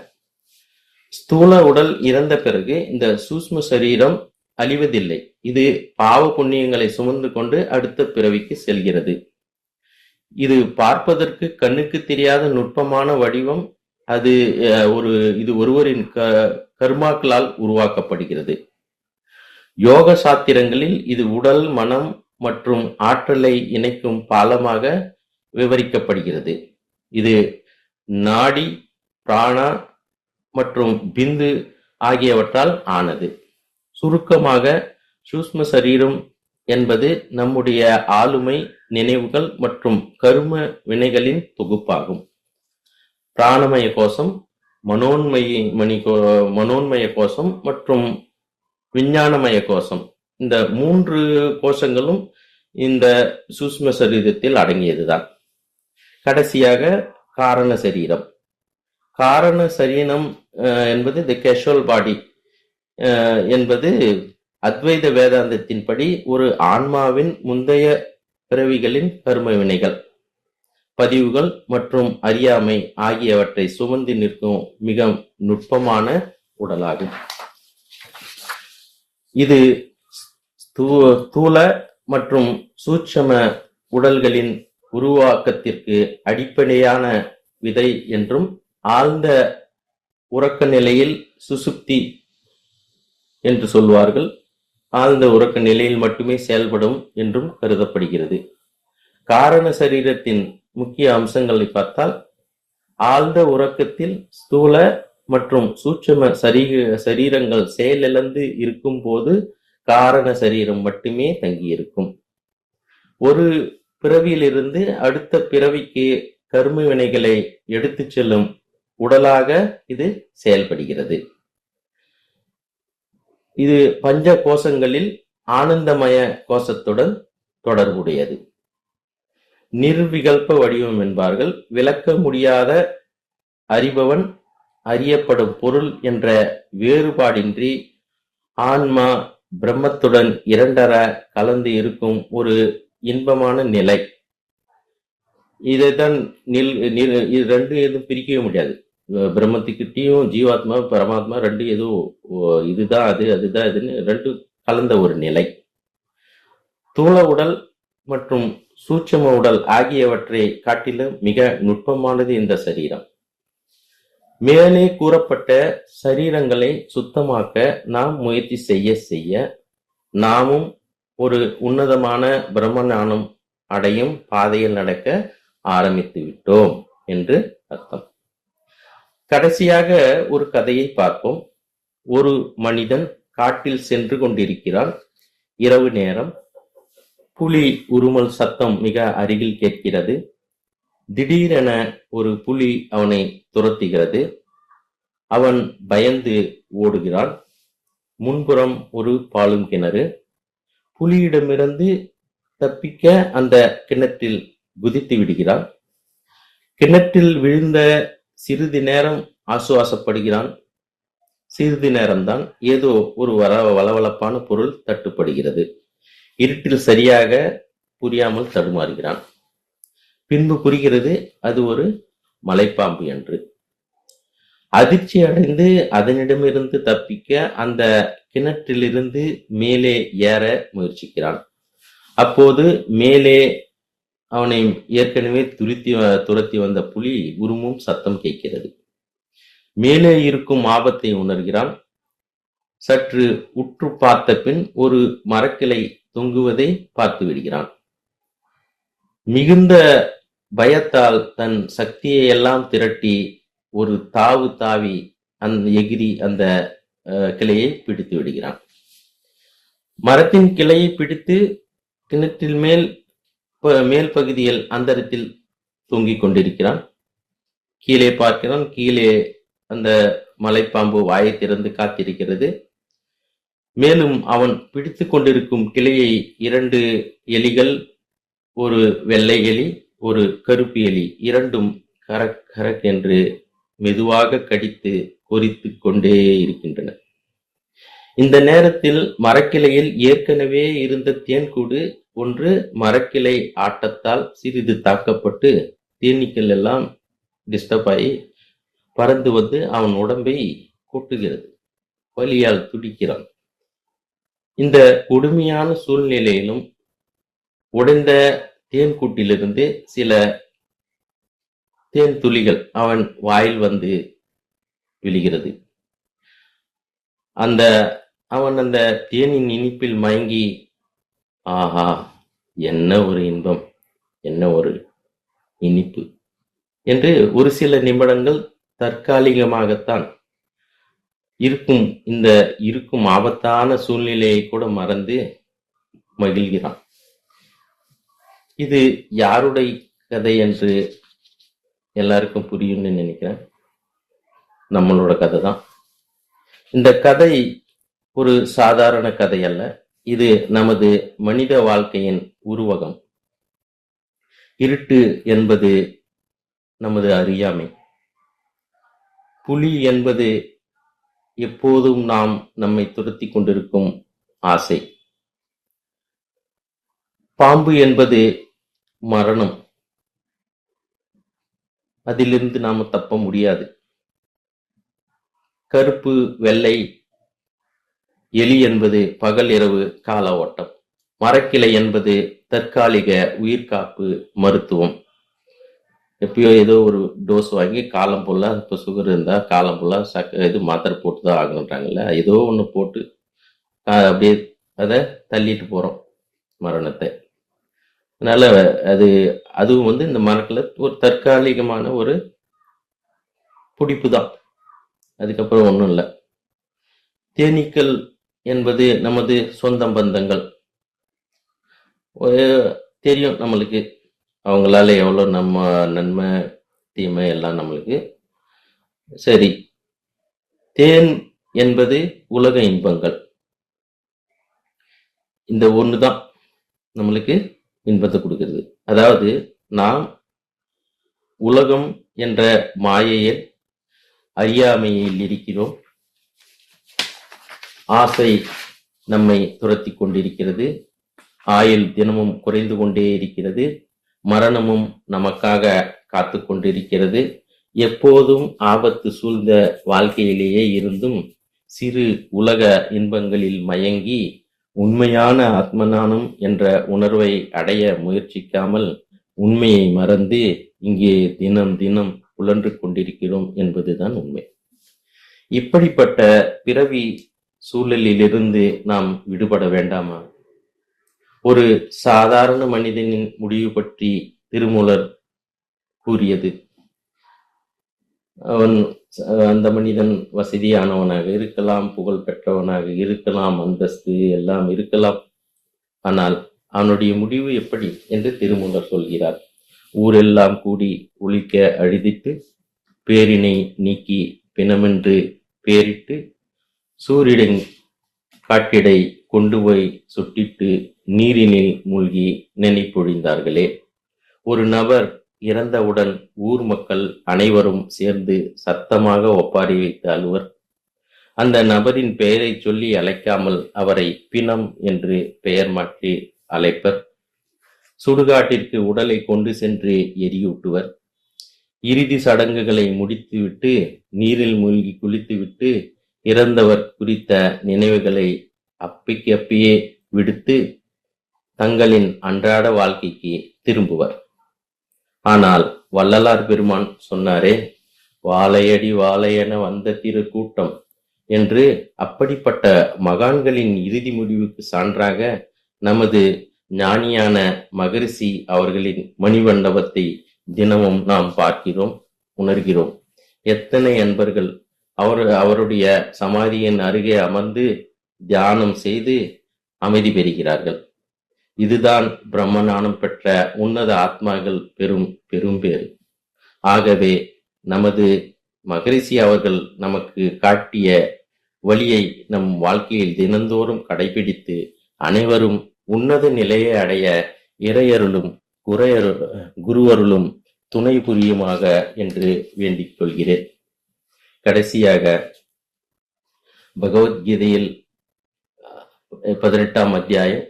ஸ்தூல உடல் இறந்த பிறகு இந்த சூக்ஷ்ம சரீரம் அழிவதில்லை. இது பாவ புண்ணியங்களை சுமந்து கொண்டு அடுத்த பிறவிக்கு செல்கிறது. இது பார்ப்பதற்கு கண்ணுக்கு தெரியாத நுட்பமான வடிவம். இது ஒருவரின் கர்மாக்களால் உருவாக்கப்படுகிறது. யோக சாத்திரங்களில் இது உடல், மனம் மற்றும் ஆற்றலை இணைக்கும் பாலமாக விவரிக்கப்படுகிறது. இது நாடி, பிராணா மற்றும் பிந்து ஆகியவற்றால் ஆனது. சுருக்கமாக, சூக்ஷ்ம சரீரம் என்பது நம்முடைய ஆளுமை, நினைவுகள் மற்றும் கர்ம வினைகளின் தொகுப்பாகும். பிராணமய கோஷம், மனோன்மய கோஷம் மற்றும் விஞ்ஞானமய கோஷம், இந்த 3 கோஷங்களும் இந்த சூக்ஷ்ம சரீரத்தில் அடங்கியதுதான். கடைசியாக காரண சரீரம். காரண சரீரம் என்பது தி கேஷுவல் பாடி என்பது அத்வைத வேதாந்தத்தின்படி ஒரு ஆன்மாவின் முந்தைய பிறவிகளின் கர்ம வினைகள், பதிவுகள் மற்றும் அறியாமை ஆகியவற்றை சுமந்து நிற்கும் மிக நுட்பமான உடலாகும். இது ஸ்தூல மற்றும் சூட்சும உடல்களின் உருவாக்கத்திற்கு அடிப்படையான விதை என்றும், ஆழ்ந்த உறக்க நிலையில் சுசுப்தி என்று சொல்வார்கள். ஆழ்ந்த உறக்க நிலையில் மட்டுமே செயல்படும் என்றும் கருதப்படுகிறது. காரண சரீரத்தின் முக்கிய அம்சங்களை பார்த்தால், ஆழ்ந்த உறக்கத்தில் ஸ்தூல மற்றும் சூட்சும சரீரங்கள் செயலிழந்து இருக்கும் போது காரண சரீரம் மட்டுமே தங்கியிருக்கும். ஒரு பிறவியிலிருந்து அடுத்த பிறவிக்கு கர்ம வினைகளை எடுத்துச் செல்லும் உடலாக இது செயல்படுகிறது. இது பஞ்ச கோஷங்களில் ஆனந்தமய கோஷத்துடன் தொடர்புடையது. நிர்விகல்ப வடிவம் என்பார்கள். விளக்க முடியாத அறிபவன் அறியப்படும் பொருள் என்ற வேறுபாடின்றி ஆன்மா பிரம்மத்துடன் இரண்டர கலந்து இருக்கும் ஒரு இன்பமான நிலை. இதைத்தான் இது ரெண்டு எதுவும் பிரிக்கவே முடியாது. பிரம்மத்துக்கிட்டையும் ஜீவாத்மா பரமாத்மா ரெண்டு எதுவும் இதுதான் அது அதுதான் இதுன்னு ரெண்டு கலந்த ஒரு நிலை. தூள உடல் மற்றும் சூட்சும உடல் ஆகியவற்றை காட்டிலும் மிக நுட்பமானது இந்த சரீரம். மேலே கூறப்பட்ட சரீரங்களை சுத்தமாக்க நாம் முயற்சி செய்ய செய்ய நாமும் ஒரு உன்னதமான பிரம்ம ஞானம் அடையும் பாதையில் நடக்க ஆரம்பித்து விட்டோம் என்று அர்த்தம். கடைசியாக ஒரு கதையை பார்ப்போம். ஒரு மனிதன் காட்டில் சென்று கொண்டிருக்கிறான். இரவு நேரம். புலி உருமல் சத்தம் மிக அருகில் கேட்கிறது. திடீரென ஒரு புலி அவனை துரத்துகிறது. அவன் பயந்து ஓடுகிறான். முன்புறம் ஒரு பாலும் கிணறு. புலியிடமிருந்து தப்பிக்க அந்த கிணற்றில் குதித்து விடுகிறான். கிணற்றில் விழுந்த சிறிது நேரம் ஆசுவாசப்படுகிறான். சிறிது நேரம்தான் ஏதோ ஒரு வளவளப்பான பொருள் தட்டுப்படுகிறது. இருட்டில் சரியாக புரியாமல் தடுமாறுகிறான். பின்பு புரிகிறது அது ஒரு மலைப்பாம்பு என்று. அதிர்ச்சி அடைந்து அதனிடமிருந்து தப்பிக்க அந்த கிணற்றிலிருந்து மேலே ஏற முயற்சிக்கிறான். அப்போது மேலே அவனை ஏற்கனவே துரத்தி வந்த புலி உருமும் சத்தம் கேட்கிறது. மேலே இருக்கும் ஆபத்தை உணர்கிறான். சற்று உற்று பார்த்த பின் ஒரு மரக்கிளை தொங்குவதை பார்த்து விடுகிறான். மிகுந்த பயத்தால் தன் சக்தியை எல்லாம் திரட்டி ஒரு தாவு தாவி எகிரி அந்த கிளையை பிடித்து விடுகிறான். மரத்தின் கிளையை பிடித்து கிணற்றில் மேல் பகுதியில் அந்தரத்தில் தொங்கிக் கொண்டிருக்கிறான். கீழே பார்க்கிறான். கீழே அந்த மலைப்பாம்பு வாயை திறந்து காத்திருக்கிறது. மேலும் அவன் பிடித்து கொண்டிருக்கும் கிளையை 2 எலிகள், ஒரு வெள்ளை எலி, ஒரு கருப்பு எலி, இரண்டும் கரக் கரக் என்று மெதுவாக கடித்து கொறித்து கொண்டே இருக்கின்றன. இந்த நேரத்தில் மரக்கிளையில் ஏற்கனவே இருந்த தேன்கூடு ஒன்று மரக்கிளை ஆட்டத்தால் சிறிது தாக்கப்பட்டு தேனீக்கள் எல்லாம் டிஸ்டர்ப் ஆகி பறந்து வந்து அவன் உடம்பை கொட்டுகிறது. வலியால் துடிக்கிறான். இந்த கொடுமையான சூழ்நிலையிலும் உடைந்த தேன்கூட்டிலிருந்து சில தேன் துளிகள் அவன் வாயில் வந்து விழுகிறது. அவன் அந்த தேனின் இனிப்பில் மயங்கி, ஆஹா, என்ன ஒரு இன்பம், என்ன ஒரு இனிப்பு என்று ஒரு சில நிமிடங்கள் தற்காலிகமாகத்தான் இருக்கும் ஆபத்தான சூழ்நிலையை கூட மறந்து மகிழ்கிறான். இது யாருடைய கதை என்று எல்லாருக்கும் புரியும்னு நினைக்கிறேன். நம்மளோட கதை தான். இந்த கதை ஒரு சாதாரண கதை அல்ல. இது நமது மனித வாழ்க்கையின் உருவகம். இருட்டு என்பது நமது அறியாமை. புலி என்பது எப்போதும் நம்மை துரத்தி கொண்டிருக்கும் ஆசை. பாம்பு என்பது மரணம். அதிலிருந்து நாம தப்ப முடியாது. கருப்பு வெள்ளை எலி என்பது பகல் இரவு கால ஓட்டம். மரக்கிளை என்பது தற்காலிக உயிர்காப்பு மருத்துவம். எப்பயோ ஏதோ ஒரு டோஸ் வாங்கி காலம் போல, இப்போ சுகர் இருந்தா காலம் போல இது மாத்திரை போட்டுதான் ஆகணுன்றாங்கல்ல, ஏதோ ஒண்ணு போட்டு அப்படியே அதை தள்ளிட்டு போறோம் மரணத்தை. அதனால அதுவும் இந்த மரத்துல ஒரு தற்காலிகமான ஒரு பிடிப்பு தான். அதுக்கப்புறம் ஒன்றும் இல்லை. தேனீக்கள் என்பது நமது சொந்த பந்தங்கள். தெரியும் நம்மளுக்கு அவங்களால எவ்வளோ நம்ம நன்மை தீமை எல்லாம் நம்மளுக்கு. சரி, தேன் என்பது உலக இன்பங்கள். இந்த ஒன்று தான் நம்மளுக்கு இன்பத்தை கொடுக்கிறது. அதாவது நாம் உலகம் என்ற மாயையில் அறியாமையில் இருக்கிறோம். ஆசை நம்மை துரத்தி கொண்டிருக்கிறது. ஆயுள் தினமும் குறைந்து கொண்டே இருக்கிறது. மரணமும் நமக்காக காத்து கொண்டிருக்கிறது. எப்போதும் ஆபத்து சூழ்ந்த வாழ்க்கையிலேயே இருந்தும் சிறு உலக இன்பங்களில் மயங்கி உண்மையான ஆத்மஞானம் என்ற உணர்வை அடைய முயற்சிக்காமல் உண்மையை மறந்து இங்கே தினம் தினம் உழன்று கொண்டிருக்கிறோம் என்பதுதான் உண்மை. இப்படிப்பட்ட பிறவி சூழலிலிருந்து நாம் விடுபட வேண்டாமா? ஒரு சாதாரண மனிதனின் முடிவு பற்றி திருமூலர் கூறியது, அந்த மனிதன் வசதியானவனாக இருக்கலாம், புகழ் பெற்றவனாக இருக்கலாம், அந்தஸ்து எல்லாம் இருக்கலாம். ஆனால் அவனுடைய முடிவு எப்படி என்று திருமூலர் சொல்கிறார். ஊரெல்லாம் கூடி ஒழிக்க அழுதிட்டு பேரினை நீக்கி பிணமென்று பேரிட்டு சூரிடன் காட்டிடை கொண்டு போய் சுட்டிட்டு நீரினில் மூழ்கி நினைப்பொழிந்தார்களே. ஒரு நபர் இறந்தவுடன் ஊர் மக்கள் அனைவரும் சேர்ந்து சத்தமாக ஒப்பாரி வைத்து அழுவர். அந்த நபரின் பெயரை சொல்லி அழைக்காமல் அவரை பிணம் என்று பெயர் மாற்றி அழைப்பர். சுடுகாட்டிற்கு உடலை கொண்டு சென்று எரியூட்டுவர். இறுதி சடங்குகளை முடித்துவிட்டு நீரில் மூழ்கி குளித்துவிட்டு இறந்தவர் குறித்த நினைவுகளை அப்பைக்கு அப்பயே விடுத்து தங்களின் அன்றாட வாழ்க்கைக்கு திரும்புவர். ஆனால் வள்ளலார் பெருமான் சொன்னாரே, வாழையடி வாழையென வந்த திரு கூட்டம் என்று. அப்படிப்பட்ட மகான்களின் இறுதி முடிவுக்கு சான்றாக நமது ஞானியான மகரிஷி அவர்களின் மணிமண்டபத்தை தினமும் நாம் பார்க்கிறோம், உணர்கிறோம். எத்தனை அன்பர்கள் அவருடைய சமாதியின் அருகே அமர்ந்து தியானம் செய்து அமைதி பெறுகிறார்கள். இதுதான் பிரம்ம ஞானம் பெற்ற உன்னத ஆத்மாக்கள் பெரும் பேறு. ஆகவே நமது மகரிஷி அவர்கள் நமக்கு காட்டிய வழியை நம் வாழ்க்கையில் தினந்தோறும் கடைபிடித்து அனைவரும் உன்னத நிலையை அடைய இறையருளும் குருவருளும் துணை புரியுமாக என்று வேண்டிக் கொள்கிறேன். கடைசியாக பகவத்கீதையில் 18ஆம் அத்தியாயம்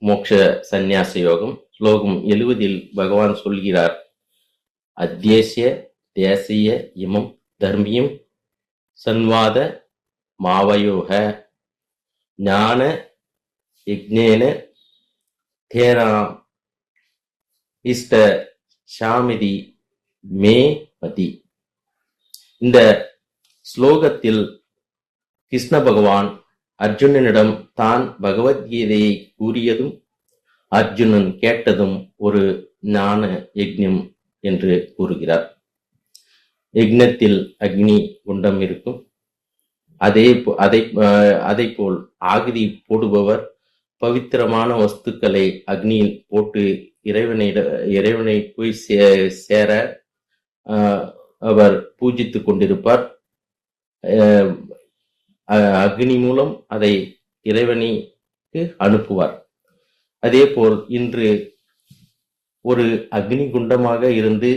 மோக்ஷ சந்நியாச யோகம் ஸ்லோகம் 70 பகவான் சொல்கிறார், அத்யேஸ்ய தேசிய இமம் தர்மியம் சன்வாத மாவயோக ஞான யக்ஞேன தேனாம் இஷ்ட ஷாமிதி மே மதி. இந்த ஸ்லோகத்தில் கிருஷ்ண பகவான் அர்ஜுனனிடம் தான் பகவத்கீதையை கூறியதும் அர்ஜுனன் கேட்டதும் ஒரு ஞான யக்ஞம் என்று கூறுகிறார். யக்ஞத்தில் அக்னி குண்டம் இருக்கும். அதை போல் ஆகுதி போடுபவர் பவித்திரமான வஸ்துக்களை அக்னியில் போட்டு இறைவனை போய் சேர அவர் பூஜித்துக் கொண்டிருப்பார். அக்னி மூலம் அதை இறைவனுக்கு அனுப்புவார். அதே போல் இன்று ஒரு அக்னி குண்டமாக இருந்து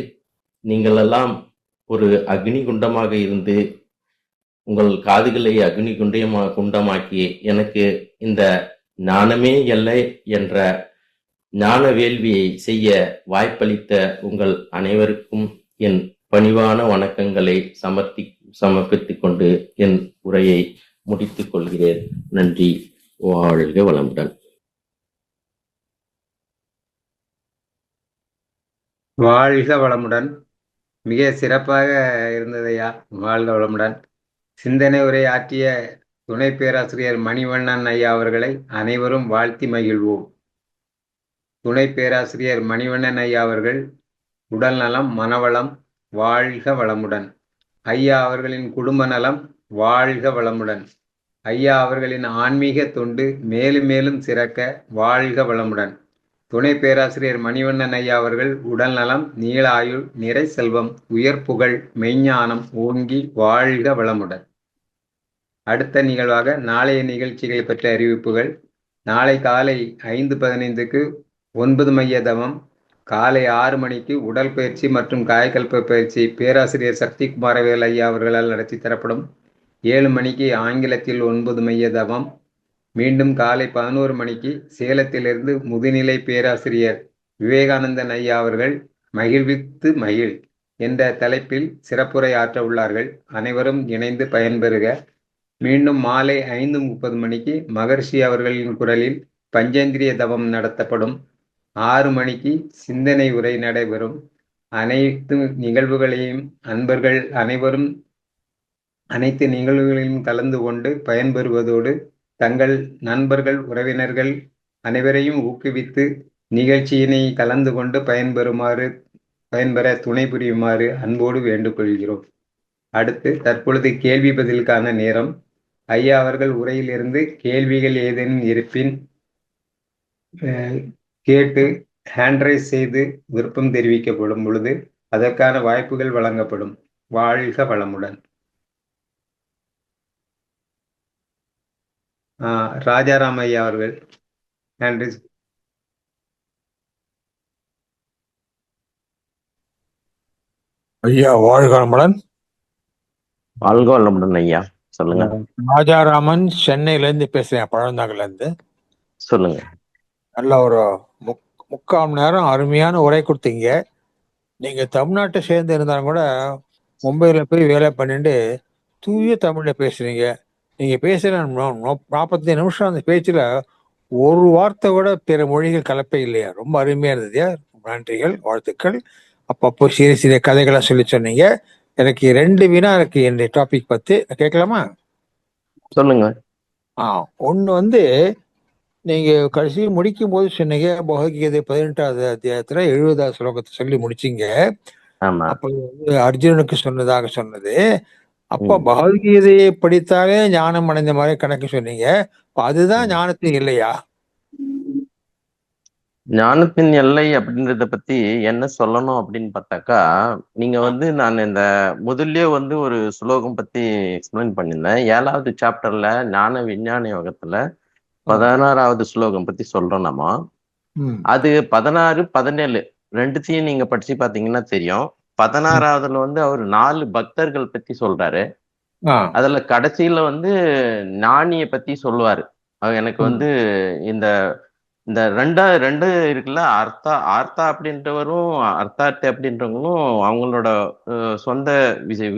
நீங்களெல்லாம் ஒரு அக்னி குண்டமாக இருந்து உங்கள் காதுகளை அக்னி குண்டமாக்கி எனக்கு இந்த ஞானமே இல்லை என்ற ஞான வேள்வியை செய்ய வாய்ப்பளித்த உங்கள் அனைவருக்கும் என் பணிவான வணக்கங்களை சமர்ப்பித்துக் கொண்டு என் உரையை முடித்துக் கொள்கிறேன். நன்றி. வாழ்க வளமுடன். வாழ்க வளமுடன். மிக சிறப்பாக இருந்ததையா. வாழ்க வளமுடன். சிந்தனை உரை ஆற்றிய துணை பேராசிரியர் மணிவண்ணன் ஐயா அவர்களை அனைவரும் வாழ்த்தி மகிழ்வோம். துணை பேராசிரியர் மணிவண்ணன் ஐயா அவர்கள் உடல் நலம், மனவளம், வாழ்க வளமுடன். ஐயா அவர்களின் குடும்ப நலம், வாழ்க வளமுடன். ஐயா அவர்களின் ஆன்மீக தொண்டு மேலும் மேலும் சிறக்க, வாழ்க வளமுடன். துணை பேராசிரியர் மணிவண்ணன் ஐயா அவர்கள் உடல் நலம், நீள ஆயுள், நிறை செல்வம், உயர் புகழ், மெய்ஞானம் ஓங்கி வாழ்க வளமுடன். அடுத்த நிகழ்வாக நாளைய நிகழ்ச்சிகளை பற்றிய அறிவிப்புகள். நாளை காலை 5:15க்கு 9 மைய தவம், காலை 6 மணிக்கு உடல் பயிற்சி மற்றும் காயகல்ப பயிற்சி பேராசிரியர் சக்தி குமாரவேல் ஐயா அவர்களால் நடத்தி தரப்படும். 7 மணிக்கு ஆங்கிலத்தில் 9 மைய தவம். மீண்டும் காலை 11 மணிக்கு சேலத்திலிருந்து முதுநிலை பேராசிரியர் விவேகானந்தன் ஐயா அவர்கள் மகிழ்வித்து மகிழ் என்ற தலைப்பில் சிறப்புரை ஆற்ற உள்ளார்கள். அனைவரும் இணைந்து பயன்பெறுக. மீண்டும் மாலை 5:30 மணிக்கு மகர்ஷி அவர்களின் குரலில் பஞ்சேந்திரிய தவம் நடத்தப்படும். 6 மணிக்கு சிந்தனை உரை நடைபெறும். அனைத்து நிகழ்வுகளையும் அன்பர்கள் அனைவரும் அனைத்து நிகழ்வுகளிலும் கலந்து கொண்டு பயன்பெறுவதோடு தங்கள் நண்பர்கள் உறவினர்கள் அனைவரையும் ஊக்குவித்து நிகழ்ச்சியினை கலந்து கொண்டு பயன்பெற துணை புரியுமாறு அன்போடு வேண்டுகொள்கிறோம். அடுத்து தற்பொழுது கேள்வி பதிலுக்கான நேரம். ஐயா அவர்கள் உரையிலிருந்து கேள்விகள் ஏதேனும் இருப்பின் கேட்டு ஹேண்ட்ரைஸ் செய்து விருப்பம் தெரிவிக்கப்படும் பொழுது அதற்கான வாய்ப்புகள் வழங்கப்படும். வாழ்க வளமுடன். ராஜாராம் ஐயா அவர்கள் ஹேண்ட்ரைஸ். ஐயா வாழ்க வளமுடன். வாழ்க வளமுடன் ஐயா, சொல்லுங்க. ராஜாராமன் சென்னையில இருந்து பேசுறேன், பழந்தாங்கல இருந்து. சொல்லுங்க. நல்ல ஒரு 3/4 மணி நேரம் அருமையான உரை கொடுத்தீங்க. நீங்க தமிழ்நாட்டை சேர்ந்து இருந்தாலும் கூட மும்பையில போய் வேலை பண்ணிட்டு தூய தமிழ்ல பேசுறீங்க. நீங்க பேசுற 45 நிமிஷம் அந்த பேச்சுல ஒரு வார்த்தை கூட பிற மொழிகள் கலப்பே இல்லையா? ரொம்ப அருமையா இருந்தது. நன்றிகள், வாழ்த்துக்கள். அப்பப்போ சிறிய சிறிய கதைகளை சொல்லி சொன்னீங்க. எனக்கு 2 வினா இருக்கு இந்த டாபிக் பத்தி, கேட்கலாமா? சொல்லுங்க. ஒண்ணு நீங்க கடைசி முடிக்கும் போது சொன்னீங்க பகவத்கீதை 18வது அத்தியாயத்துல 70வது ஸ்லோகத்தை சொல்லி முடிச்சீங்க. அப்ப அர்ஜுனனுக்கு சொன்னது. அப்ப பகவத்கீதையை படித்தாலே ஞானம் அடைந்த மாதிரி கணக்கு சொன்னீங்க. அதுதான் ஞானத்தின் இல்லையா? ஞானத்தின் எல்லை அப்படின்றத பத்தி என்ன சொல்லணும் அப்படின்னு பார்த்தாக்கா, நீங்க நான் இந்த முதல்லயே ஒரு ஸ்லோகம் பத்தி எக்ஸ்பிளைன் பண்ணியிருந்தேன். 7வது சாப்டர்ல ஞான விஞ்ஞான யோகத்துல 16வது ஸ்லோகம் பத்தி சொல்றோம் நம்ம. அது 16, 17 ரெண்டுத்தையும் நீங்க படிச்சு பாத்தீங்கன்னா தெரியும். 16வதுல அவர் 4 பக்தர்கள் பத்தி சொல்றாரு. அதுல கடைசியில ஞானிய பத்தி சொல்லுவாரு. எனக்கு இந்த இந்த ரெண்டு இருக்குல்ல, ஆர்த்தா அப்படின்றவரும் அர்த்தார்த்தி அப்படின்றவங்களும் அவங்களோட சொந்த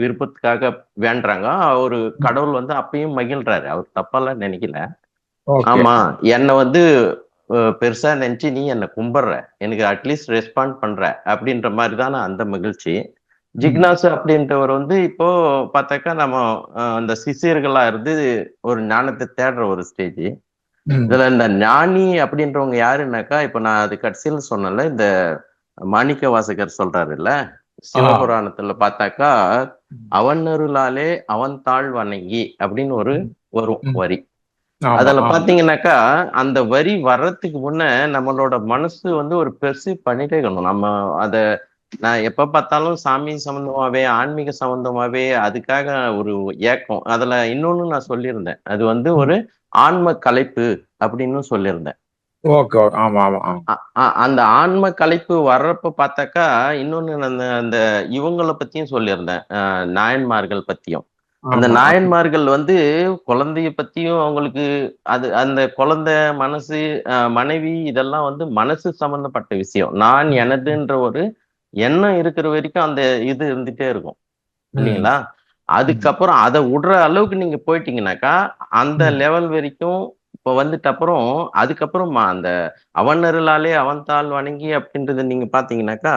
விருப்பத்துக்காக வேண்டுறாங்க. அவரு கடவுள் அப்பயும் மகிழ்றாரு. அவர் தப்பாலாம் நினைக்கல. ஆமா, என்னை பெருசா நினைச்சு நீ என்னை கும்பிடுற, எனக்கு அட்லீஸ்ட் ரெஸ்பாண்ட் பண்ற அப்படின்ற மாதிரிதான் அந்த மகிழ்ச்சி. ஜிக்னாசு அப்படின்றவர் இப்போ பார்த்தாக்கா நம்ம அந்த சிஷியர்களா இருந்து ஒரு ஞானத்தை தேடுற ஒரு ஸ்டேஜ். இதுல இந்த ஞானி அப்படின்றவங்க யாருன்னாக்கா, இப்ப நான் அது கடைசியில் சொன்னல, இந்த மாணிக்க வாசகர் சொல்றாரு இல்ல, சிவபுராணத்துல பார்த்தாக்கா, அவன் அருளாலே அவன் தாழ் வணங்கி அப்படின்னு வரும் வரி. அதுல பாத்தீங்கன்னாக்கா, அந்த வரி வர்றதுக்கு முன்ன நம்மளோட மனசு ஒரு பெர்சீவ் பண்ணிட்டேக்கணும். நம்ம நான் எப்ப பார்த்தாலும் சாமி சம்பந்தமாவே ஆன்மீக சம்பந்தமாவே அதுக்காக ஒரு ஏக்கம். அதுல இன்னொன்னு நான் சொல்லியிருந்தேன், அது ஒரு ஆன்ம கலைப்பு அப்படின்னு சொல்லியிருந்தேன். அந்த ஆன்ம கலைப்பு வர்றப்ப பார்த்தாக்கா, இன்னொன்னு அந்த இவங்களை பத்தியும் சொல்லியிருந்தேன், நாயன்மார்கள் பத்தியும். அந்த நாயன்மார்கள் குழந்தைய பத்தியும் அவங்களுக்கு அந்த குழந்தை மனசு, மனைவி, இதெல்லாம் மனசு சம்பந்தப்பட்ட விஷயம். நான் எனதுன்ற ஒரு எண்ணம் இருக்கிற வரைக்கும் அந்த இது இருந்துட்டே இருக்கும் இல்லைங்களா? அதுக்கப்புறம் அதை விடுற அளவுக்கு நீங்க போயிட்டீங்கன்னாக்கா, அந்த லெவல் வரைக்கும் இப்ப அப்புறம் அதுக்கப்புறம் அந்த அவன் அருளாலே அவன் தாள் வணங்கி அப்படின்றத நீங்க பாத்தீங்கன்னாக்கா,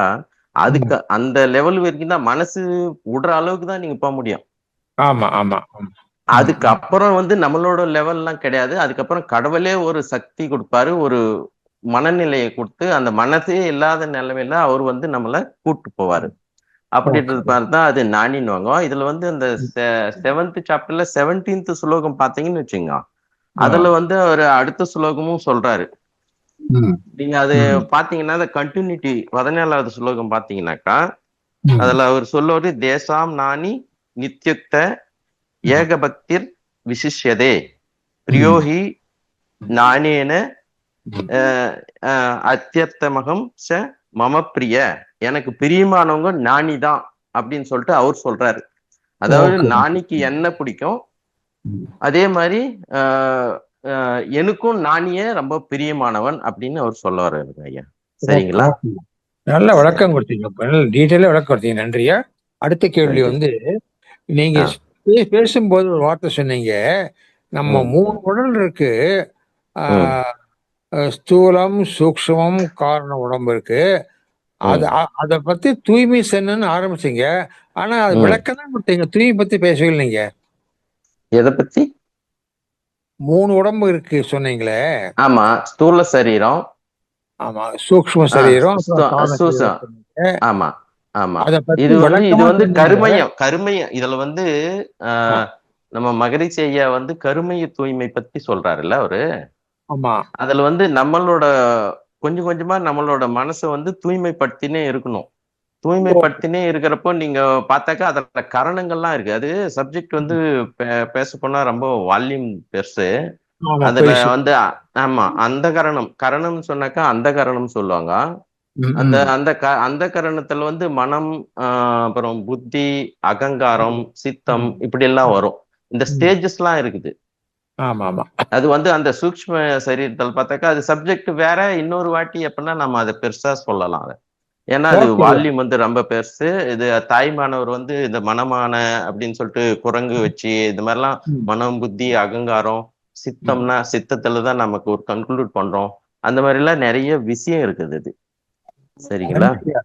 அதுக்கு அந்த லெவல் வரைக்கும் தான், மனசு விடுற அளவுக்கு தான் நீங்க போக முடியும். அதுக்கப்புறம் நம்மளோட லெவல் எல்லாம் கிடையாது. அதுக்கப்புறம் கடவுளே ஒரு சக்தி கொடுப்பாரு, ஒரு மனநிலையை கொடுத்து அந்த மனசே இல்லாத நிலைமையில அவர் நம்மள கூட்டு போவாரு. அப்படின்றது பார்த்தா அது ஞானின்னுவாங்க. இதுல அந்த 7th சாப்டர்ல 17th ஸ்லோகம் பாத்தீங்கன்னு வச்சுங்க, அதுல அவர் அடுத்த ஸ்லோகமும் சொல்றாரு. நீங்க அது பாத்தீங்கன்னா அந்த கண்டினியூட்டி 17வது ஸ்லோகம் பாத்தீங்கன்னாக்கா, அதுல அவர் சொல்லுவாரு, தேசாம் நானி நித்யுக்த ஏகபக்திர் விசிஷ்யதே பிரியோஹி நானேன அத்தியர்த்தமகம் ச மம பிரிய, எனக்கு பிரியமானவங்க நாணி தான் அப்படின்னு சொல்லிட்டு அவர் சொல்றாரு. அதாவது ஓகே. நாணிக்கு என்ன பிடிக்கும், அதே மாதிரி எனக்கும் நாணியே ரொம்ப பிரியமானவன் அப்படின்னு அவர் சொல்ல வர்றாரு ஐயா. சரிங்களா? ஓகே. நல்ல விளக்கம் கொடுத்தீங்க. நல்ல டீட்டெயிலா விளக்கம் கொடுத்தீங்க. நன்றியா. அடுத்த கேள்வி நன்றி. வந்து, நீங்க ஆ. பேசும்போது ஒரு வார்த்தை சொன்னீங்க. நம்ம ம். 3 உடல் இருக்கு. ஆ, ம். ஸ்தூலம், சூக்ஷ்மம், காரண உடம்பு இருக்கு. அது ம். அத பத்தி தூய்மை சென்னு ஆரம்பிச்சீங்க. ஆனா அது ம். விளக்கம் தான் கொடுத்தீங்க. தூய்மை பத்தி பேசவே நீங்க. எதை பத்தி? 3 உடம்பு இருக்கு சொன்னீங்களே. ஆமா, ஸ்தூல சரீரம். ஆமா. சூக்ஷ்ம ஆ, சரீரம், அப்புறம் காரண சரீரம் சொன்னீங்க. ஆமா, ஆமா. அத பத்தி இது விளக்கமா வந்து சொன்னீங்க. கருமையம். இதுல வந்து ஆ, நம்ம மகரிஷி ஐயா வந்து கருமைய தூய்மை பத்தி சொல்றாருல்ல அவரு. ஆமா. அதுல வந்து நம்மளோட கொஞ்சம் கொஞ்சமா நம்மளோட மனசை வந்து தூய்மைப்படுத்தினே இருக்கணும். ஓ, தூய்மைப்படுத்தினே இருக்கிறப்போ நீங்க பார்த்தாக்கா அதுல காரணங்கள்லாம் இருக்கு. அது சப்ஜெக்ட் வந்து பேச போனா ரொம்ப வால்யூம் பெருசு. ஆமா. அதுல பெருசு. வந்து ஆமா, அந்த கரணம் சொன்னாக்கா அந்த கரணம் சொல்லுவாங்க. ம், அந்த ம், அந்த கரணத்துல வந்து மனம், அப்புறம் புத்தி, அகங்காரம், சித்தம் ம், இப்படி எல்லாம் வரும். இந்த ம். ஸ்டேஜஸ் எல்லாம் இருக்குது. ஆமா, ஆமா. அது வந்து அந்த சூக்ஷ்ம சரீரத்தில் பார்த்தாக்கா அது சப்ஜெக்ட் வேற. இன்னொரு வாட்டி எப்படின்னா நம்ம அதை பெருசா சொல்லலாம் அதை. ஏன்னா அது ஓகே. வால்யூம் வந்து ரொம்ப பெருசு. இது தாய்மானவர் வந்து இந்த மனமான அப்படின்னு சொல்லிட்டு குரங்கு வச்சு இது மாதிரிலாம் ம், மனம், புத்தி, அகங்காரம், ம். சித்தம்னா சித்தத்துல தான் நமக்கு ஒரு கன்க்ளூட் பண்றோம். அந்த மாதிரி எல்லாம் நிறைய விஷயம் இருக்குது அது. சரிங்களா? நன்றியா.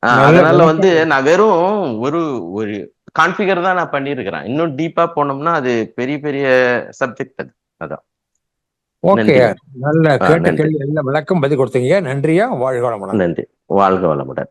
நல்ல அதனால வந்து விளக்கம். நான் வெறும் ஒரு ஒரு கான்ஃபிகர் தான் நான் பண்ணியிருக்கிறேன். இன்னும் டீப்பா போனோம்னா அது பெரிய பெரிய சப்ஜெக்ட் அது. அதான். ஓகே. நன்றி. நல்ல கேட்ட நன்றி. கேள்வி எல்லாம் விளக்கம் பதில் கொடுத்தீங்க. நன்றியா. வாழ்க வளமுடன். நன்றி. வாழ்க வளமுடன்.